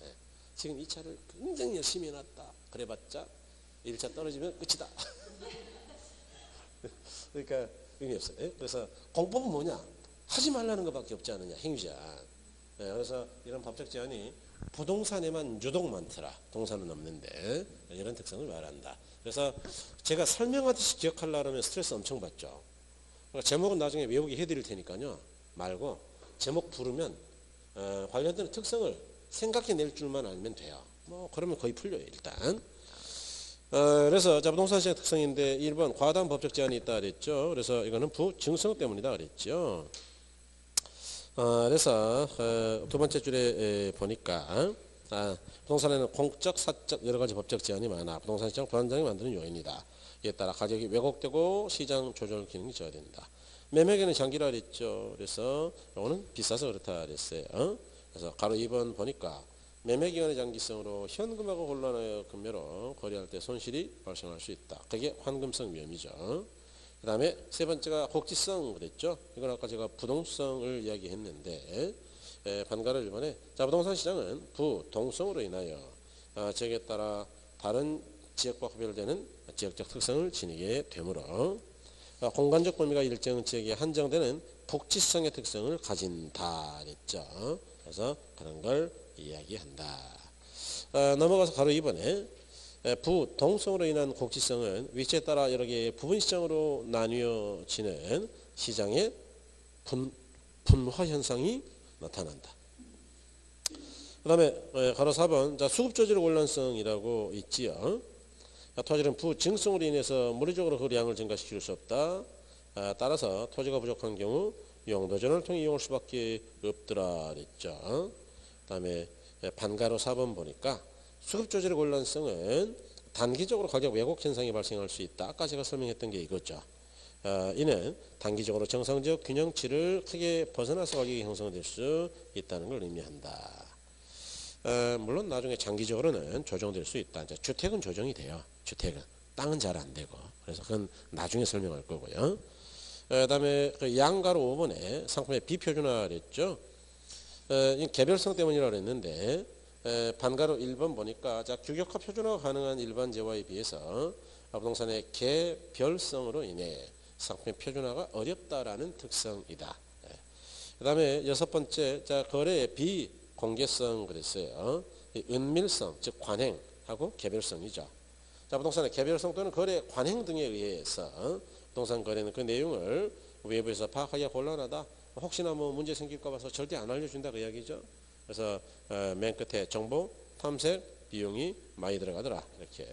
예. 지금 2차를 굉장히 열심히 해놨다. 그래봤자 1차 떨어지면 끝이다. 그러니까 의미 없어요. 예? 그래서 공법은 뭐냐? 하지 말라는 것밖에 없지 않느냐? 행위제한. 예, 그래서 이런 법적 제한이 부동산에만 유독 많더라. 동산은 없는데 이런 특성을 말한다. 그래서 제가 설명하듯이 기억하려고 하면 스트레스 엄청 받죠. 그러니까 제목은 나중에 외우게 해드릴 테니까요. 말고 제목 부르면 관련된 특성을 생각해낼 줄만 알면 돼요. 뭐 그러면 거의 풀려요 일단. 그래서 자, 부동산 시장 특성인데 1번 과다한 법적 제한이 있다 그랬죠. 그래서 이거는 부증성 때문이다 그랬죠. 그래서 두 번째 줄에 보니까 부동산에는 공적, 사적 여러 가지 법적 제한이 많아 부동산 시장 불안정이 만드는 요인이다. 이에 따라 가격이 왜곡되고 시장 조절 기능이 저하된다. 매매기는 장기라 그랬죠. 그래서 이거는 비싸서 그렇다 그랬어요. 그래서 가로 2번 보니까 매매기간의 장기성으로 현금하고 혼란하여 금매로 거래할 때 손실이 발생할 수 있다. 그게 환금성 위험이죠. 그 다음에 세 번째가 곡지성 그랬죠. 이건 아까 제가 부동성을 이야기했는데 반가를 1번에 자, 부동산 시장은 부동성으로 인하여 지역에 따라 다른 지역과 구별되는 지역적 특성을 지니게 되므로 공간적 범위가 일정 지역에 한정되는 복지성의 특성을 가진다 그랬죠. 그래서 그런 걸 이야기한다. 넘어가서 가로 2번에 부동성으로 인한 곡지성은 위치에 따라 여러 개의 부분 시장으로 나뉘어지는 시장의 분화 현상이 나타난다. 그 다음에 가로 4번 자, 수급 조절 곤란성이라고 있지요. 토지는 부증성으로 인해서 물리적으로 그 양을 증가시킬 수 없다. 따라서 토지가 부족한 경우 용도전을 통해 이용할 수밖에 없더라 그랬죠. 그 다음에 반가로 4번 보니까 수급 조절의 곤란성은 단기적으로 가격 왜곡 현상이 발생할 수 있다. 아까 제가 설명했던 게 이거죠. 이는 단기적으로 정상적 균형치를 크게 벗어나서 가격이 형성될 수 있다는 걸 의미한다. 물론 나중에 장기적으로는 조정될 수 있다. 이제 주택은 조정이 돼요. 주택은 땅은 잘 안 되고 그래서 그건 나중에 설명할 거고요. 그다음에 그 양가로 5번에 상품의 비표준화 그랬죠. 개별성 때문이라고 그랬는데 반가로 1번 보니까 자, 규격화 표준화가 가능한 일반 재화에 비해서 부동산의 개별성으로 인해 상품의 표준화가 어렵다라는 특성이다. 그 다음에 6번째 자, 거래의 비공개성 그랬어요. 은밀성 즉 관행하고 개별성이죠. 자, 부동산의 개별성 또는 거래 관행 등에 의해서 부동산 거래는 그 내용을 외부에서 파악하기가 곤란하다. 혹시나 뭐 문제 생길까 봐서 절대 안 알려준다 그 이야기죠. 그래서 맨 끝에 정보 탐색 비용이 많이 들어가더라 이렇게.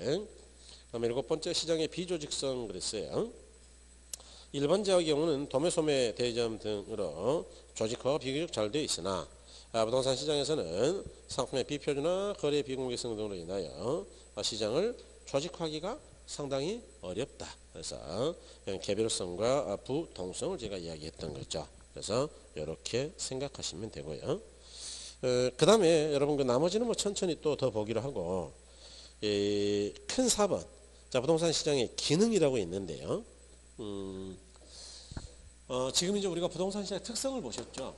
그다음에 7번째 시장의 비조직성 그랬어요. 일반 지역의 경우는 도매 소매 대점 등으로 조직화가 비교적 잘 되어 있으나 부동산 시장에서는 상품의 비표준화 거래 비공개성 등으로 인하여 시장을 조직화하기가 상당히 어렵다. 그래서 개별성과 부동성을 제가 이야기했던 거죠. 그래서 이렇게 생각하시면 되고요. 그 다음에 여러분 그 나머지는 뭐 천천히 또 더 보기로 하고 큰 4번 자, 부동산 시장의 기능이라고 있는데요. 지금 이제 우리가 부동산 시장의 특성을 보셨죠.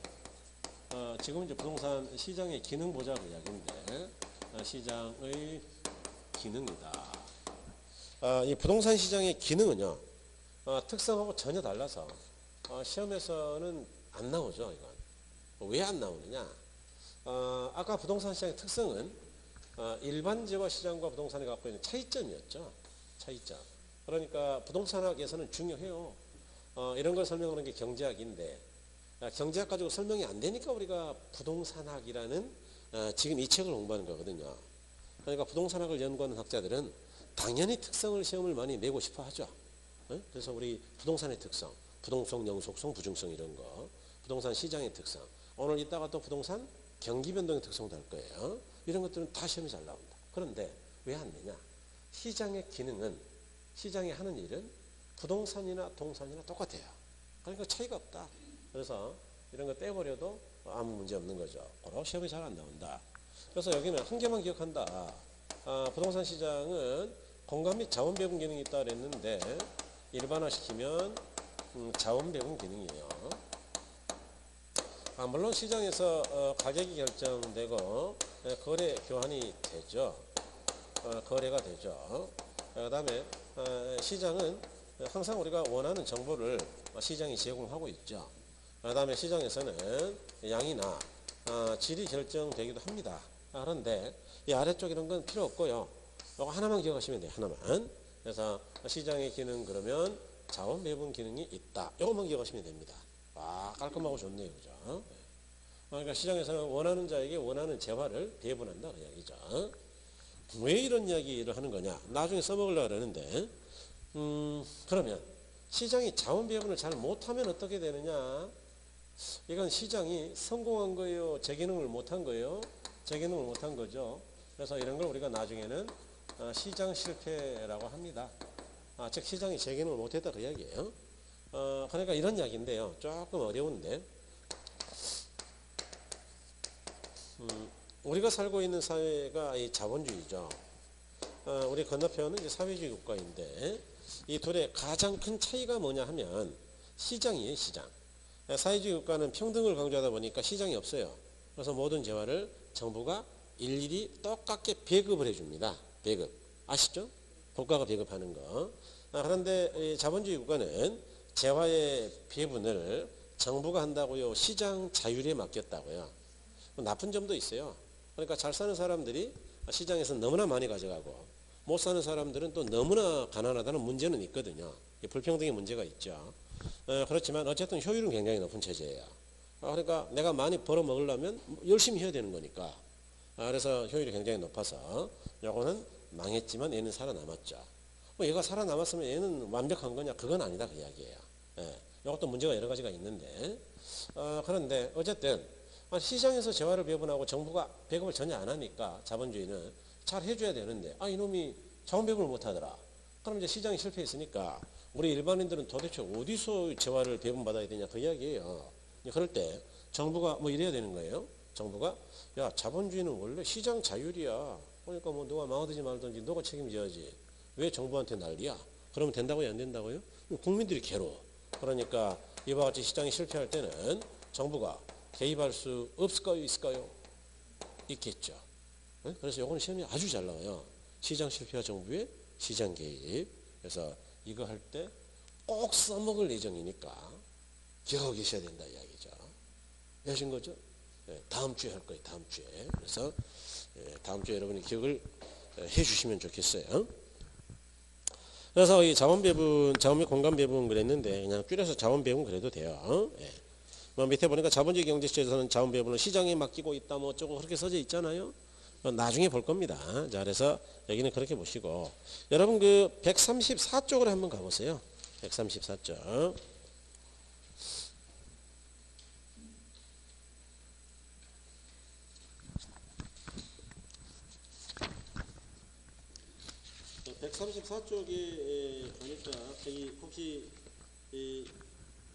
지금 이제 부동산 시장의 기능 보자고 이야기인데 시장의 기능이다. 이 부동산 시장의 기능은요 특성하고 전혀 달라서 시험에서는 안 나오죠. 이건 왜 안 나오느냐? 아까 부동산 시장의 특성은 일반 재화 시장과 부동산이 갖고 있는 차이점이었죠. 차이점. 그러니까 부동산학에서는 중요해요. 이런 걸 설명하는 게 경제학인데 경제학 가지고 설명이 안 되니까 우리가 부동산학이라는 지금 이 책을 공부하는 거거든요. 그러니까 부동산학을 연구하는 학자들은 당연히 특성을 시험을 많이 내고 싶어 하죠. 그래서 우리 부동산의 특성, 부동성, 영속성, 부중성 이런 거, 부동산 시장의 특성, 오늘 이따가 또 부동산 경기 변동의 특성도 할 거예요. 이런 것들은 다 시험이 잘 나온다. 그런데 왜 안 내냐? 시장의 기능은 시장이 하는 일은 부동산이나 동산이나 똑같아요. 그러니까 차이가 없다. 그래서 이런 거 떼버려도 아무 문제 없는 거죠. 그러 시험이 잘 안 나온다. 그래서 여기는 한 개만 기억한다. 부동산 시장은 공간 및 자원 배분 기능이 있다 그랬는데 일반화시키면 자원 배분 기능이에요. 물론 시장에서 가격이 결정되고 거래 교환이 되죠. 거래가 되죠. 그 다음에 시장은 항상 우리가 원하는 정보를 시장이 제공하고 있죠. 그 다음에 시장에서는 양이나 질이 결정되기도 합니다. 그런데 이 아래쪽 이런 건 필요 없고요. 이거 하나만 기억하시면 돼요. 하나만. 그래서 시장의 기능 그러면 자원 배분 기능이 있다. 이것만 기억하시면 됩니다. 깔끔하고 좋네요. 그죠? 그러니까 시장에서는 원하는 자에게 원하는 재화를 배분한다. 그 이야기죠. 왜 이런 이야기를 하는 거냐? 나중에 써먹으려고 그러는데, 그러면 시장이 자원 배분을 잘 못하면 어떻게 되느냐? 이건 시장이 성공한 거예요? 재기능을 못한 거예요? 재기능을 못한 거죠. 그래서 이런 걸 우리가 나중에는 시장 실패라고 합니다. 즉 시장이 재기능을 못했다 그 이야기예요. 그러니까 이런 이야기인데요. 조금 어려운데 우리가 살고 있는 사회가 이 자본주의죠. 우리 건너편은 이제 사회주의 국가인데 이 둘의 가장 큰 차이가 뭐냐 하면 시장이에요. 시장. 사회주의 국가는 평등을 강조하다 보니까 시장이 없어요. 그래서 모든 재화를 정부가 일일이 똑같게 배급을 해줍니다. 배급. 아시죠? 국가가 배급하는 거. 그런데 자본주의 국가는 재화의 배분을 정부가 한다고요. 시장 자율에 맡겼다고요. 나쁜 점도 있어요. 그러니까 잘 사는 사람들이 시장에서 너무나 많이 가져가고 못 사는 사람들은 또 너무나 가난하다는 문제는 있거든요. 불평등의 문제가 있죠. 그렇지만 어쨌든 효율은 굉장히 높은 체제예요. 그러니까 내가 많이 벌어 먹으려면 열심히 해야 되는 거니까. 그래서 효율이 굉장히 높아서 요거는 망했지만 얘는 살아남았죠. 얘가 살아남았으면 얘는 완벽한 거냐? 그건 아니다 그 이야기예요. 이것도 문제가 여러 가지가 있는데 그런데 어쨌든 시장에서 재화를 배분하고 정부가 배급을 전혀 안 하니까 자본주의는 잘 해줘야 되는데 이놈이 자원 배분을 못하더라. 그럼 이제 시장이 실패했으니까 우리 일반인들은 도대체 어디서 재화를 배분받아야 되냐 그 이야기예요. 그럴 때 정부가 뭐 이래야 되는 거예요. 정부가 야 자본주의는 원래 시장 자율이야. 그러니까 뭐 너가 망하든지 말든지 너가 책임져야지. 왜 정부한테 난리야? 그러면 된다고요? 안 된다고요? 국민들이 괴로워. 그러니까 이와 같이 시장이 실패할 때는 정부가 개입할 수 없을까요? 있을까요? 있겠죠. 그래서 이거는 시험이 아주 잘 나와요. 시장 실패와 정부의 시장 개입. 그래서 이거 할 때 꼭 써먹을 예정이니까 기억하고 계셔야 된다 이야기죠. 하신 거죠? 다음 주에 할 거예요. 다음 주에. 그래서 다음 주에 여러분이 기억을 해주시면 좋겠어요. 그래서 이 자원 배분, 자원 및 공간 배분 그랬는데 그냥 줄여서 자원 배분 그래도 돼요. 뭐 밑에 보니까 자본주의 경제체에서는 자원 배분을 시장에 맡기고 있다 뭐 어쩌고 그렇게 써져 있잖아요. 나중에 볼 겁니다. 자, 그래서 여기는 그렇게 보시고 여러분 그 134쪽으로 한번 가보세요. 134쪽. 그 134쪽에 보니까 여기 혹시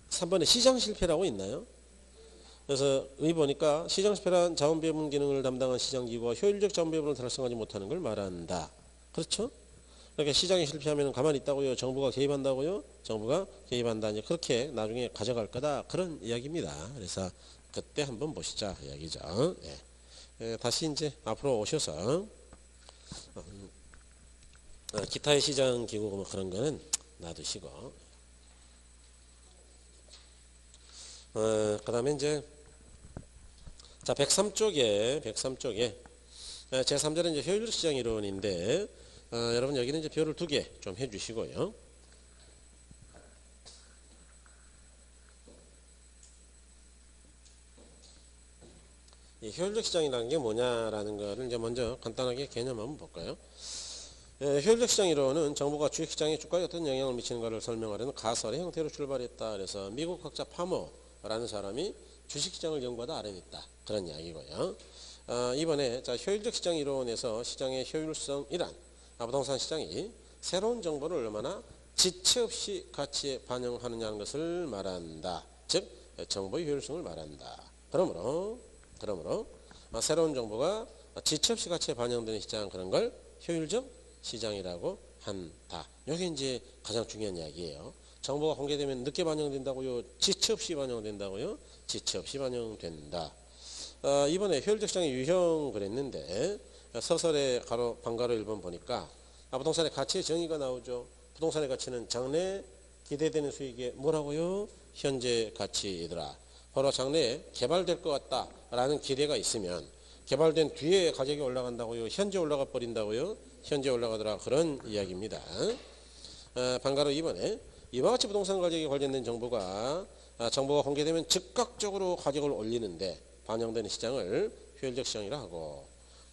3번에 시장 실패라고 있나요? 그래서 여기 보니까 시장 실패란 자원 배분 기능을 담당한 시장 기구가 효율적 자원 배분을 달성하지 못하는 걸 말한다. 그렇죠? 그러니까 시장이 실패하면 가만히 있다고요? 정부가 개입한다고요? 정부가 개입한다. 이제 그렇게 나중에 가져갈 거다. 그런 이야기입니다. 그래서 그때 한번 보시자 이야기죠. 다시 이제 앞으로 오셔서 기타의 시장 기구 뭐 그런 거는 놔두시고 그 다음에 이제 자 103쪽에 제3절은 이제 효율적 시장 이론인데 여러분 여기는 이제 별을 2개 좀 해주시고요. 이 효율적 시장이라는 게 뭐냐라는 거를 이제 먼저 간단하게 개념 한번 볼까요? 효율적 시장 이론은 정부가 주식시장에 주가에 어떤 영향을 미치는가를 설명하려는 가설의 형태로 출발했다. 그래서 미국 학자 파머라는 사람이 주식시장을 연구하다 알아냈다. 그런 이야기고요. 이번에 자 효율적 시장 이론에서 시장의 효율성이란 부동산 시장이 새로운 정보를 얼마나 지체 없이 가치에 반영하느냐는 것을 말한다. 즉 정보의 효율성을 말한다. 그러므로 새로운 정보가 지체 없이 가치에 반영되는 시장 그런 걸 효율적 시장이라고 한다. 이게 이제 가장 중요한 이야기예요. 정보가 공개되면 늦게 반영된다고요? 지체 없이 반영된다고요? 지체 없이 반영된다. 이번에 효율적 시장의 유형 그랬는데 서설의 반가로 1번 보니까 부동산의 가치의 정의가 나오죠. 부동산의 가치는 장래 기대되는 수익이 뭐라고요? 현재 가치이더라. 바로 장래에 개발될 것 같다라는 기대가 있으면 개발된 뒤에 가격이 올라간다고요? 현재 올라가 버린다고요? 현재 올라가더라. 그런 이야기입니다. 반가로 이번에 이와 같이 부동산 가격에 관련된 정보가 공개되면 즉각적으로 가격을 올리는데 반영되는 시장을 효율적 시장이라 하고,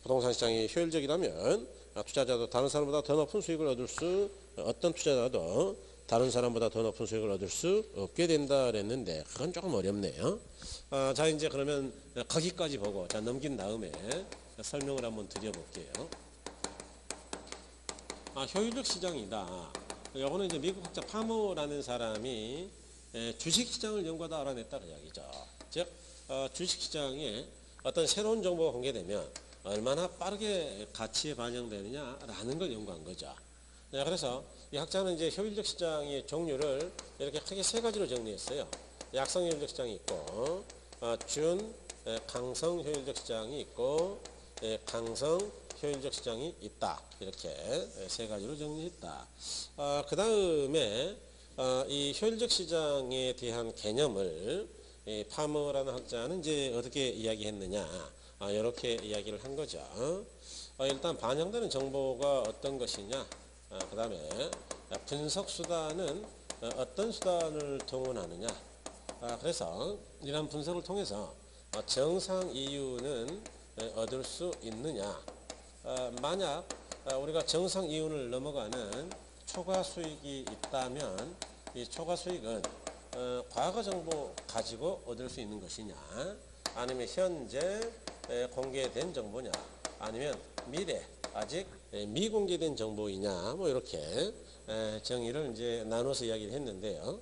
부동산 시장이 효율적이라면 투자자도 다른 사람보다 더 높은 수익을 얻을 수, 어떤 투자자도 다른 사람보다 더 높은 수익을 얻을 수 없게 된다 그랬는데 그건 조금 어렵네요. 자, 이제 그러면 거기까지 보고 넘긴 다음에 설명을 한번 드려볼게요. 효율적 시장이다. 요거는 이제 미국 학자 파머라는 사람이 주식시장을 연구하다 알아냈다는 이야기죠. 즉 주식시장에 어떤 새로운 정보가 공개되면 얼마나 빠르게 가치에 반영되느냐라는 걸 연구한 거죠. 그래서 이 학자는 이제 효율적 시장의 종류를 이렇게 크게 세 가지로 정리했어요. 약성 효율적 시장이 있고, 강성 효율적 시장이 있고, 강성 효율적 시장이 있다. 이렇게 세 가지로 정리했다. 그 다음에 이 효율적 시장에 대한 개념을 이 파머라는 학자는 이제 어떻게 이야기했느냐, 이렇게 이야기를 한 거죠. 일단 반영되는 정보가 어떤 것이냐, 그 다음에 분석 수단은 어떤 수단을 동원하느냐. 그래서 이런 분석을 통해서 정상 이윤은 얻을 수 있느냐. 만약 우리가 정상 이윤을 넘어가는 초과 수익이 있다면 이 초과 수익은 과거 정보 가지고 얻을 수 있는 것이냐, 아니면 현재 공개된 정보냐, 아니면 미래 아직 미공개된 정보이냐, 뭐 이렇게 정의를 이제 나눠서 이야기를 했는데요.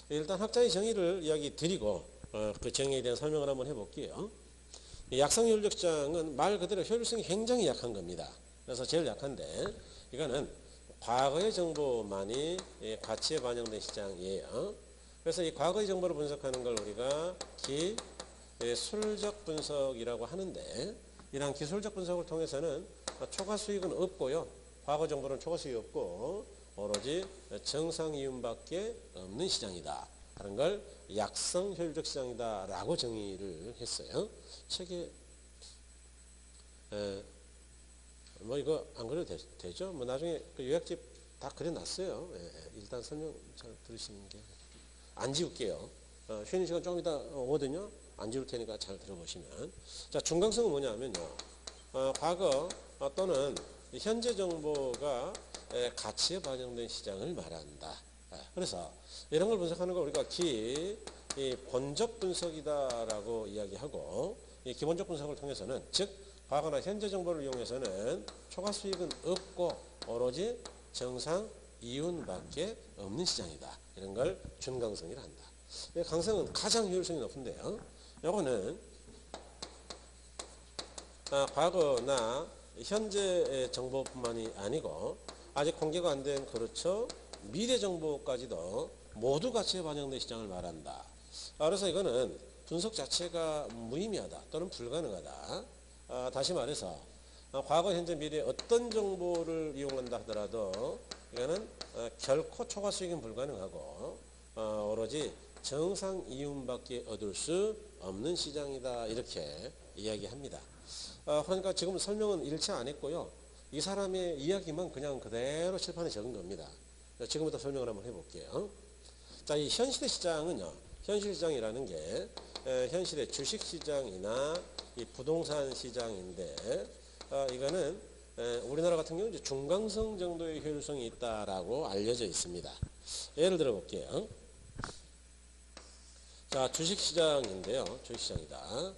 일단 학자의 정의를 이야기 드리고 그 정의에 대한 설명을 한번 해볼게요. 약성 효율적 시장은 말 그대로 효율성이 굉장히 약한 겁니다. 그래서 제일 약한데 이거는 과거의 정보만이 가치에 반영된 시장이에요. 그래서 이 과거의 정보를 분석하는 걸 우리가 기술적 분석이라고 하는데, 이러한 기술적 분석을 통해서는 초과 수익은 없고요. 과거 정보는 초과 수익이 없고 오로지 정상 이윤밖에 없는 시장이다. 하는 걸 약성 효율적 시장이다 라고 정의를 했어요. 책에 뭐 이거 안 그래도 되죠? 뭐 나중에 그 요약집 다 그려놨어요. 일단 설명 잘 들으시는 게. 안 지울게요. 쉬는 시간 조금 이따 오거든요. 안 지울 테니까 잘 들어보시면. 자, 중강성은 뭐냐면요. 과거 또는 현재 정보가 가치에 반영된 시장을 말한다. 그래서 이런 걸 분석하는 걸 우리가 본적 분석이다라고 이야기하고, 이 기본적 분석을 통해서는 즉 과거나 현재 정보를 이용해서는 초과 수익은 없고 오로지 정상 이윤밖에 없는 시장이다. 이런 걸 준강성이라 한다. 강성은 가장 효율성이 높은데요. 요거는 과거나 현재 정보뿐만이 아니고 아직 공개가 안 된 그렇죠 미래 정보까지도 모두 가치에 반영된 시장을 말한다. 그래서 이거는 분석 자체가 무의미하다 또는 불가능하다. 다시 말해서 과거 현재 미래 어떤 정보를 이용한다 하더라도 이거는 결코 초과 수익은 불가능하고 오로지 정상 이윤밖에 얻을 수 없는 시장이다. 이렇게 이야기합니다. 그러니까 지금 설명은 일체 안 했고요. 이 사람의 이야기만 그냥 그대로 칠판에 적은 겁니다. 지금부터 설명을 한번 해볼게요. 자, 이 현실의 시장은요. 현실 시장이라는 게 현실의 주식 시장이나 이 부동산 시장인데, 이거는 우리나라 같은 경우는 이제 중강성 정도의 효율성이 있다라고 알려져 있습니다. 예를 들어 볼게요. 자, 주식시장인데요. 주식시장이다.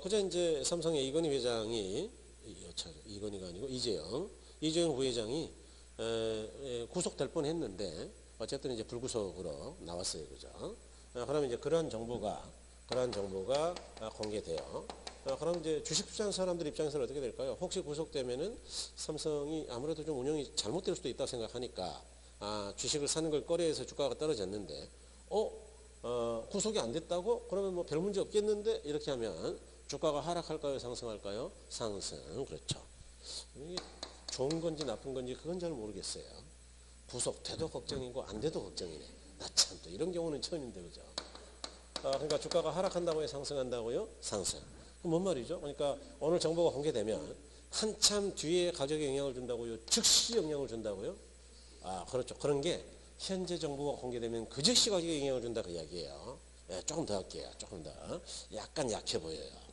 그제 이제 삼성의 이건희 회장이, 이건희가 아니고 이재용 부회장이 구속될 뻔 했는데, 어쨌든 이제 불구속으로 나왔어요. 그죠? 그러면 이제 그러한 정보가 공개돼요. 그럼 이제 주식투자하는 사람들 입장에서는 어떻게 될까요? 혹시 구속되면은 삼성이 아무래도 좀 운영이 잘못될 수도 있다고 생각하니까, 주식을 사는 걸 꺼려해서 주가가 떨어졌는데, 구속이 안 됐다고? 그러면 뭐 별 문제 없겠는데? 이렇게 하면 주가가 하락할까요? 상승할까요? 상승. 그렇죠. 이게 좋은 건지 나쁜 건지 그건 잘 모르겠어요. 구속돼도 걱정이고 안 돼도 걱정이네. 나 참 또 이런 경우는 처음인데 그죠? 그러니까 주가가 하락한다고요, 상승한다고요? 상승. 그럼 뭔 말이죠? 그러니까 오늘 정보가 공개되면 한참 뒤에 가격에 영향을 준다고요? 즉시 영향을 준다고요? 그렇죠. 그런 게 현재 정보가 공개되면 그 즉시 가격에 영향을 준다 그 이야기예요. 예, 조금 더 할게요. 조금 더. 약간 약해 보여요.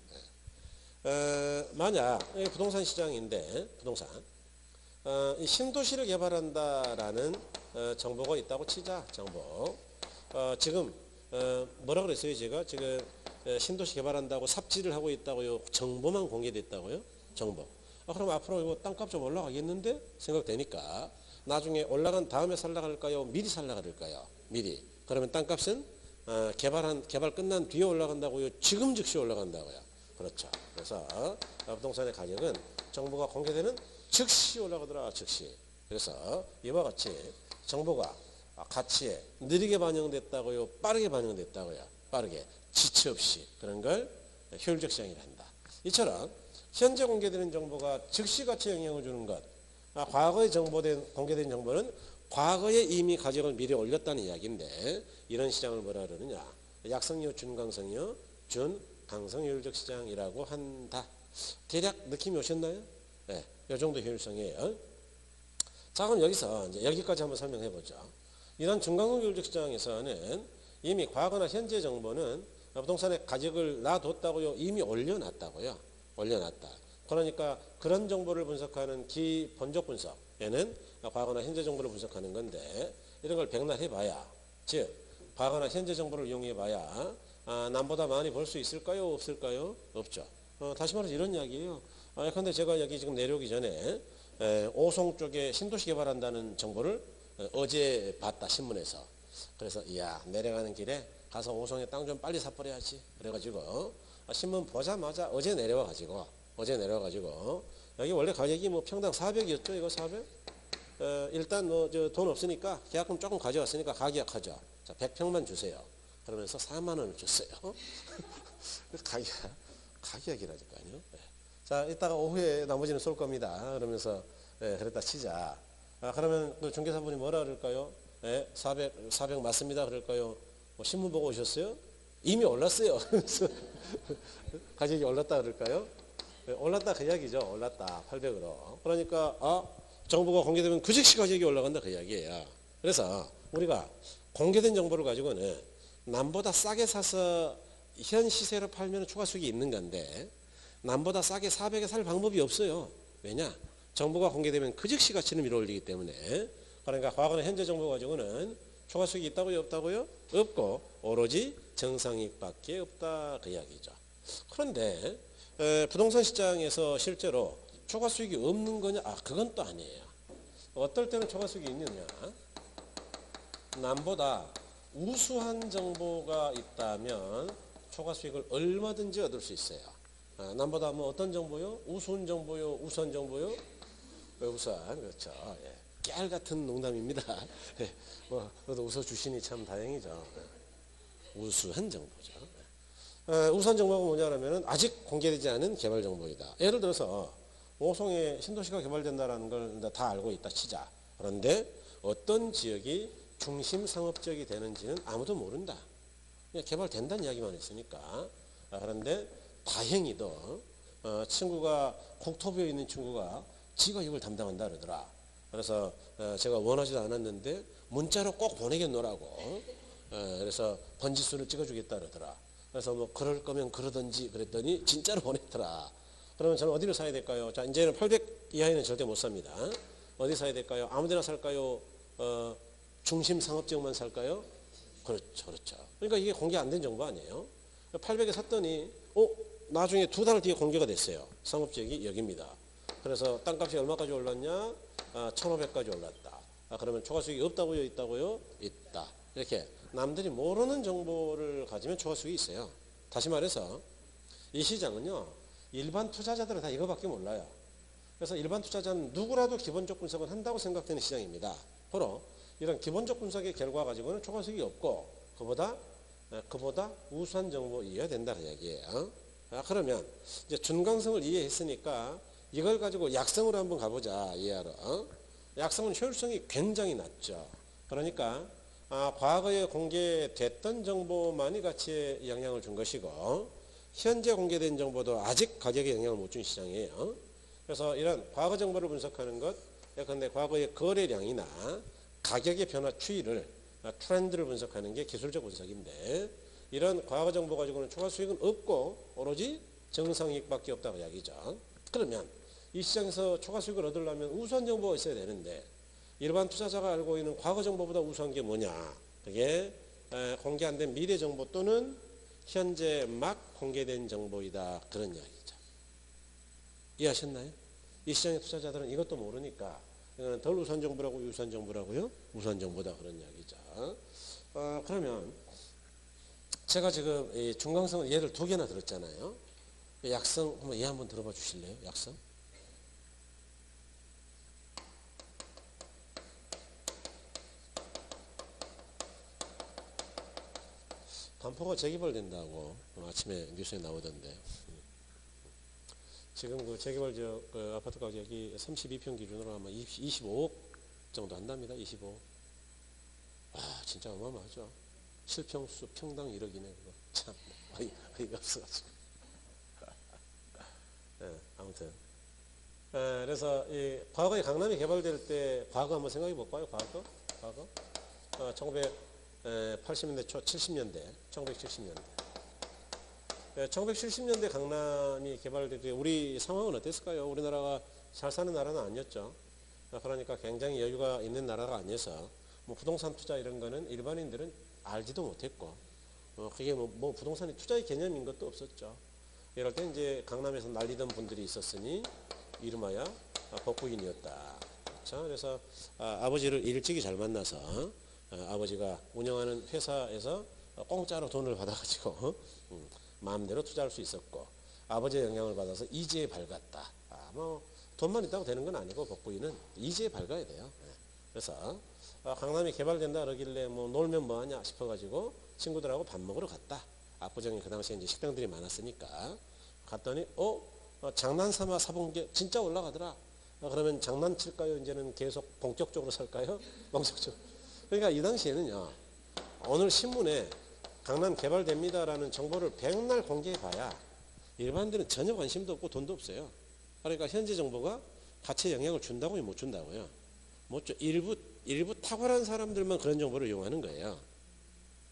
만약 부동산 시장인데 부동산 이 신도시를 개발한다라는 정보가 있다고 치자. 정보. 지금 뭐라 그랬어요? 제가 지금 신도시 개발한다고 삽질을 하고 있다고요? 정보만 공개됐다고요? 정보. 그럼 앞으로 이거 땅값 좀 올라가겠는데? 생각되니까 나중에 올라간 다음에 살라 그럴까요? 미리 살라 그럴까요? 미리. 그러면 땅값은 개발 끝난 뒤에 올라간다고요? 지금 즉시 올라간다고요? 그렇죠. 그래서 부동산의 가격은 정보가 공개되는 즉시 올라가더라. 즉시. 그래서 이와 같이 정보가 가치에 느리게 반영됐다고요? 빠르게 반영됐다고요? 빠르게. 지체 없이. 그런 걸 효율적 시장이라 한다. 이처럼 현재 공개되는 정보가 즉시 가치에 영향을 주는 것. 과거에 공개된 정보는 과거에 이미 가격을 미리 올렸다는 이야기인데 이런 시장을 뭐라 그러느냐. 약성이요, 준강성이요, 준강성효율적 시장이라고 한다. 대략 느낌이 오셨나요? 네, 이 정도 효율성이에요. 자, 그럼 여기서 이제 여기까지 한번 설명해 보죠. 이런 준강성효율적 시장에서는 이미 과거나 현재 정보는 부동산의 가격을 놔뒀다고요? 이미 올려놨다고요? 올려놨다. 그러니까 그런 정보를 분석하는 기본적 분석에는 과거나 현재 정보를 분석하는 건데 이런 걸 백날 해봐야, 즉 과거나 현재 정보를 이용해 봐야 남보다 많이 벌 수 있을까요? 없을까요? 없죠. 다시 말해서 이런 이야기예요. 근데 제가 여기 지금 내려오기 전에 오송 쪽에 신도시 개발한다는 정보를 어제 봤다, 신문에서. 그래서 이야, 내려가는 길에 가서 오송에 땅 좀 빨리 사버려야지. 그래가지고 신문 보자마자 어제 내려와가지고 여기 원래 가격이 뭐 평당 400이었죠. 이거 400? 일단 뭐 돈 없으니까 계약금 조금 가져왔으니까 가계약하죠. 자, 100평만 주세요. 그러면서 4만 원을 줬어요. 가계약이라니까요. 네. 자, 이따가 오후에 나머지는 쏠 겁니다. 그러면서 그랬다 치자. 그러면 그 중개사분이 뭐라 그럴까요? 400 맞습니다. 그럴까요? 뭐 신문 보고 오셨어요? 이미 올랐어요. 그래서 가격이 올랐다 그럴까요? 올랐다 그 이야기죠. 올랐다 800으로. 그러니까 정보가 공개되면 그 즉시 가격이 올라간다 그 이야기예요. 그래서 우리가 공개된 정보를 가지고는 남보다 싸게 사서 현 시세로 팔면 추가 수익이 있는 건데 남보다 싸게 400에 살 방법이 없어요. 왜냐? 정보가 공개되면 그 즉시 가치는 밀어올리기 때문에. 그러니까 과거나 현재 정보 가지고는 추가 수익이 있다고요? 없다고요? 없고 오로지 정상이익밖에 없다 그 이야기죠. 그런데 부동산 시장에서 실제로 초과 수익이 없는 거냐? 그건 또 아니에요. 어떨 때는 초과 수익이 있느냐? 남보다 우수한 정보가 있다면 초과 수익을 얼마든지 얻을 수 있어요. 남보다 뭐 어떤 정보요? 우수한 정보요? 우수한 정보요? 우수한, 그렇죠. 예. 깨알 같은 농담입니다. 그래도 웃어주시니 참 다행이죠. 우수한 정보죠. 우수한 정보가 뭐냐면 아직 공개되지 않은 개발 정보이다. 예를 들어서 오송에 신도시가 개발된다는 걸 다 알고 있다 치자. 그런데 어떤 지역이 중심 상업지역이 되는지는 아무도 모른다. 그냥 개발된다는 이야기만 했으니까. 그런데 다행히도 친구가 국토부에 있는 친구가 지가 이걸 담당한다 그러더라. 그래서 제가 원하지도 않았는데 문자로 꼭 보내겠노라고. 그래서 번지수를 찍어주겠다 그러더라. 그래서 뭐 그럴 거면 그러든지 그랬더니 진짜로 보냈더라. 그러면 저는 어디로 사야 될까요? 자, 이제는 800 이하에는 절대 못 삽니다. 어디 사야 될까요? 아무데나 살까요? 중심 상업지역만 살까요? 그렇죠, 그렇죠. 그러니까 이게 공개 안 된 정보 아니에요? 800에 샀더니 나중에 2달 뒤에 공개가 됐어요. 상업지역이 여기입니다. 그래서 땅값이 얼마까지 올랐냐? 1,500까지 올랐다. 그러면 초과 수익이 없다고요? 있다고요? 있다. 이렇게 남들이 모르는 정보를 가지면 초과 수익이 있어요. 다시 말해서 이 시장은요, 일반 투자자들은 다 이거밖에 몰라요. 그래서 일반 투자자는 누구라도 기본적 분석은 한다고 생각되는 시장입니다. 바로 이런 기본적 분석의 결과 가지고는 초과 수익이 없고 그보다 우수한 정보이어야 된다 그 얘기예요. 그러면 이제 준강성을 이해했으니까 이걸 가지고 약성으로 한번 가보자. 이해하러. 약성은 효율성이 굉장히 낮죠. 그러니까 과거에 공개됐던 정보만이 가치에 영향을 준 것이고 현재 공개된 정보도 아직 가격에 영향을 못 준 시장이에요. 그래서 이런 과거 정보를 분석하는 것, 예컨대 과거의 거래량이나 가격의 변화 추이를 트렌드를 분석하는 게 기술적 분석인데 이런 과거 정보 가지고는 추가 수익은 없고 오로지 정상이익밖에 없다고 이야기죠. 그러면 이 시장에서 추가 수익을 얻으려면 우수한 정보가 있어야 되는데 일반 투자자가 알고 있는 과거 정보보다 우수한 게 뭐냐? 그게 공개 안 된 미래 정보 또는 현재 막 공개된 정보이다. 그런 이야기죠. 이해하셨나요? 이 시장의 투자자들은 이것도 모르니까 이거는 덜 우수한 정보라고 우수한 정보라고요? 우수한 정보다 그런 이야기죠. 그러면 제가 지금 이 중강성 예를 두 개나 들었잖아요. 약성 한번 예 한번 들어봐 주실래요? 약성. 반포가 재개발된다고 아침에 뉴스에 나오던데 지금 그 재개발 지역 그 아파트 가격이 32평 기준으로 아마 25억 정도 한답니다. 25억. 진짜 어마어마하죠. 실평수 평당 1억이네 그거. 참 어이가 없어가지고. 네, 아무튼 그래서 이 과거에 강남이 개발될 때 과거 한번 생각해 볼까요? 과거 1980년대 초 70년대 1970년대 1970년대 강남이 개발될 때 우리 상황은 어땠을까요? 우리나라가 잘 사는 나라는 아니었죠. 그러니까 굉장히 여유가 있는 나라가 아니어서 뭐 부동산 투자 이런 거는 일반인들은 알지도 못했고 그게 뭐 부동산이 투자의 개념인 것도 없었죠. 이럴 때 이제 강남에서 날리던 분들이 있었으니 이름하여 법국인이었다. 그렇죠? 그래서 아버지를 일찍이 잘 만나서 아버지가 운영하는 회사에서 공짜로 돈을 받아가지고 마음대로 투자할 수 있었고 아버지의 영향을 받아서 이지에 밝았다. 뭐 돈만 있다고 되는 건 아니고 법구인은 이지에 밝아야 돼요. 그래서 강남이 개발된다 그러길래 뭐 놀면 뭐하냐 싶어가지고 친구들하고 밥 먹으러 갔다. 압구정에 그 당시에 이제 식당들이 많았으니까 갔더니 장난삼아 사본 게 진짜 올라가더라. 그러면 장난칠까요? 이제는 계속 본격적으로 살까요? 본격적으로. 그러니까 이 당시에는요. 오늘 신문에 강남 개발됩니다라는 정보를 백날 공개해 봐야 일반인들은 전혀 관심도 없고 돈도 없어요. 그러니까 현재 정보가 가치에 영향을 준다고요? 못 준다고요? 못 줘. 일부 탁월한 사람들만 그런 정보를 이용하는 거예요.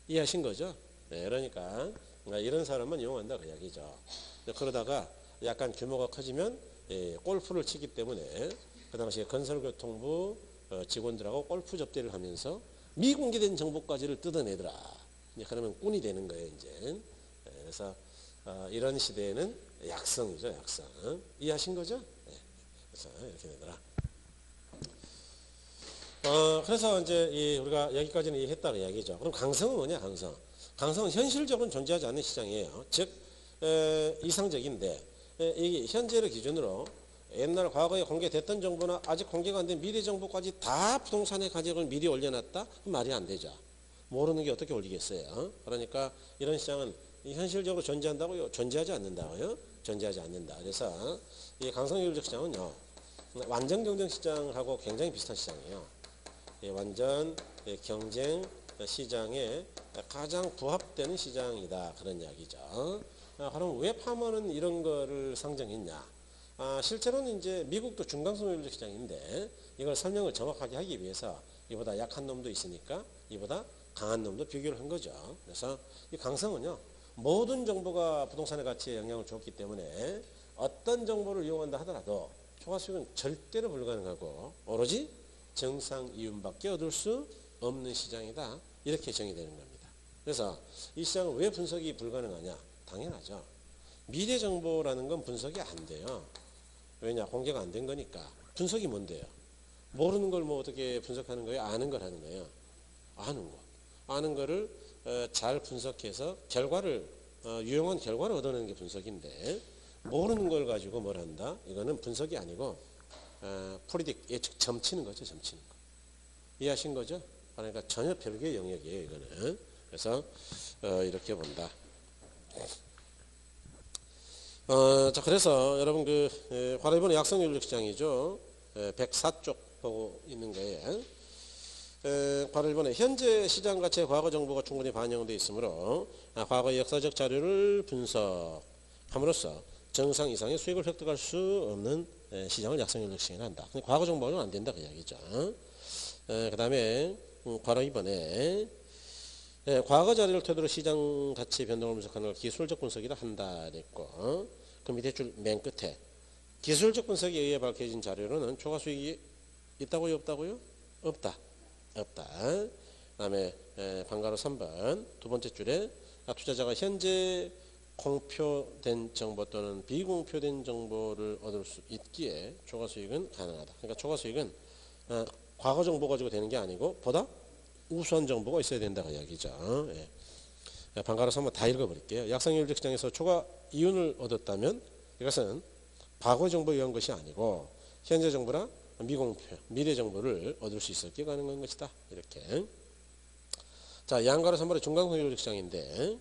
이해하신 거죠? 네, 그러니까 이런 사람만 이용한다 그 이야기죠. 그러다가 약간 규모가 커지면 골프를 치기 때문에 그 당시에 건설교통부 직원들하고 골프 접대를 하면서 미공개된 정보까지를 뜯어내더라. 그러면 꾼이 되는 거예요 이제. 그래서 이런 시대에는 약성이죠 약성. 이해하신 거죠? 네. 그래서 이렇게 되더라. 그래서 이제 우리가 여기까지는 이해했다는 이야기죠. 그럼 강성은 뭐냐 강성. 강성은 현실적으로는 존재하지 않는 시장이에요. 즉 이상적인데 이게 현재를 기준으로 옛날 과거에 공개됐던 정보나 아직 공개가 안 된 미래 정보까지 다 부동산의 가격을 미리 올려놨다? 그럼 말이 안 되죠. 모르는 게 어떻게 올리겠어요. 그러니까 이런 시장은 현실적으로 존재한다고요? 존재하지 않는다고요? 존재하지 않는다. 그래서 이 강성유율적 시장은요. 완전 경쟁 시장하고 굉장히 비슷한 시장이에요. 완전 경쟁 시장에 가장 부합되는 시장이다. 그런 이야기죠. 그럼 왜 파머는 이런 거를 상정했냐? 실제로는 이제 미국도 중강성유율적 시장인데 이걸 설명을 정확하게 하기 위해서 이보다 약한 놈도 있으니까 이보다 강한 놈도 비교를 한 거죠. 그래서 이 강성은요. 모든 정보가 부동산의 가치에 영향을 줬기 때문에 어떤 정보를 이용한다 하더라도 초과 수익은 절대로 불가능하고 오로지 정상 이윤밖에 얻을 수 없는 시장이다. 이렇게 정의되는 겁니다. 그래서 이 시장은 왜 분석이 불가능하냐? 당연하죠. 미래 정보라는 건 분석이 안 돼요. 왜냐? 공개가 안 된 거니까. 분석이 뭔데요? 모르는 걸 뭐 어떻게 분석하는 거예요? 아는 걸 하는 거예요. 아는 거. 아는 거를 잘 분석해서 결과를 유용한 결과를 얻어내는 게 분석인데 모르는 걸 가지고 뭘 한다? 이거는 분석이 아니고 프리딕 예측 점치는 거죠. 점치는 거. 이해하신 거죠? 그러니까 전혀 별개의 영역이에요. 이거는. 그래서 이렇게 본다. 자 그래서 여러분 바로 이번에 약성유율적 시장이죠. 104쪽 보고 있는 거예요. 바로 1번에 현재 시장 가치의 과거 정보가 충분히 반영되어 있으므로 과거의 역사적 자료를 분석함으로써 정상 이상의 수익을 획득할 수 없는 시장을 약성연력 시행을 한다. 근데 과거 정보는 안 된다 그 이야기죠. 그 다음에 바로 2번에 과거 자료를 토대로 시장 가치 변동을 분석하는 걸 기술적 분석이라 한다 그랬고, 그 밑에 줄 맨 끝에 기술적 분석에 의해 밝혀진 자료로는 초과 수익이 있다고요 없다고요? 없다. 그 다음에 방가로 3번 두 번째 줄에 투자자가 현재 공표된 정보 또는 비공표된 정보를 얻을 수 있기에 초과 수익은 가능하다. 그러니까 초과 수익은 과거 정보 가지고 되는 게 아니고 보다 우수한 정보가 있어야 된다고 이야기죠. 예. 방가로 3번 다 읽어버릴게요. 약상률적 시장에서 초과 이윤을 얻었다면 이것은 과거 정보에 의한 것이 아니고 현재 정보나 미공표, 미래 정보를 얻을 수 있었기에 가능한 것이다. 이렇게. 자, 양가로 3번의 중간성 효율적 시장인데,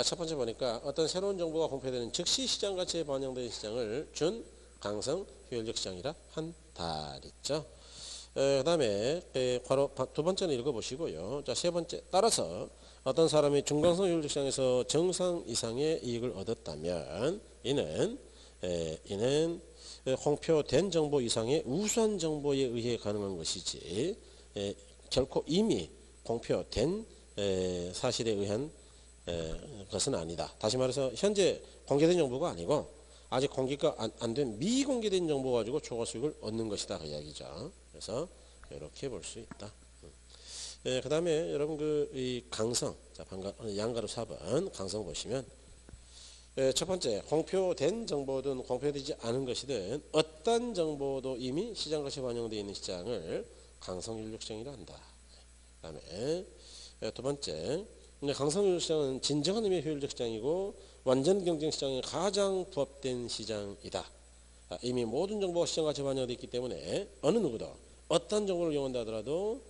첫 번째 보니까 어떤 새로운 정보가 공표되는 즉시 시장 가치에 반영된 시장을 준 강성 효율적 시장이라 한다. 그랬죠. 그 다음에 바로 두 번째는 읽어보시고요. 자, 세 번째. 따라서 어떤 사람이 중간성 효율적 시장에서 정상 이상의 이익을 얻었다면 이는 공표된 정보 이상의 우수한 정보에 의해 가능한 것이지 결코 이미 공표된 사실에 의한 것은 아니다. 다시 말해서 현재 공개된 정보가 아니고 아직 공개가 안 된 미공개된 정보 가지고 초과 수익을 얻는 것이다 그 이야기죠. 그래서 이렇게 볼 수 있다. 그 다음에 여러분 이 강성, 자 양가로 4번 강성 보시면 첫 번째, 공표된 정보든 공표되지 않은 것이든 어떤 정보도 이미 시장 가치에 반영되어 있는 시장을 강성윤력 시장이라 한다. 그 다음에 두 번째, 강성윤력 시장은 진정한 의미의 효율적 시장이고 완전 경쟁 시장에 가장 부합된 시장이다. 이미 모든 정보가 시장 가치에 반영되어 있기 때문에 어느 누구도 어떤 정보를 이용한다 하더라도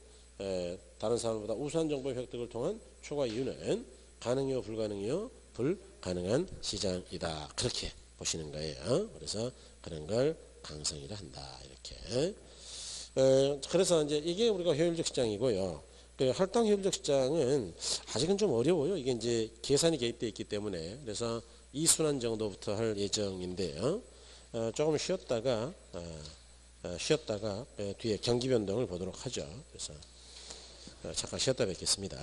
다른 사람보다 우수한 정보의 획득을 통한 초과 이윤은 가능이요 불가능이요 불가능한 시장이다. 그렇게 보시는 거예요. 그래서 그런 걸 강성이라 한다. 이렇게. 그래서 이제 이게 우리가 효율적 시장이고요. 그 할당 효율적 시장은 아직은 좀 어려워요. 이게 이제 계산이 개입되어 있기 때문에. 그래서 2순환 정도부터 할 예정인데요. 조금 쉬었다가 뒤에 경기 변동을 보도록 하죠. 그래서 잠깐 쉬었다 뵙겠습니다.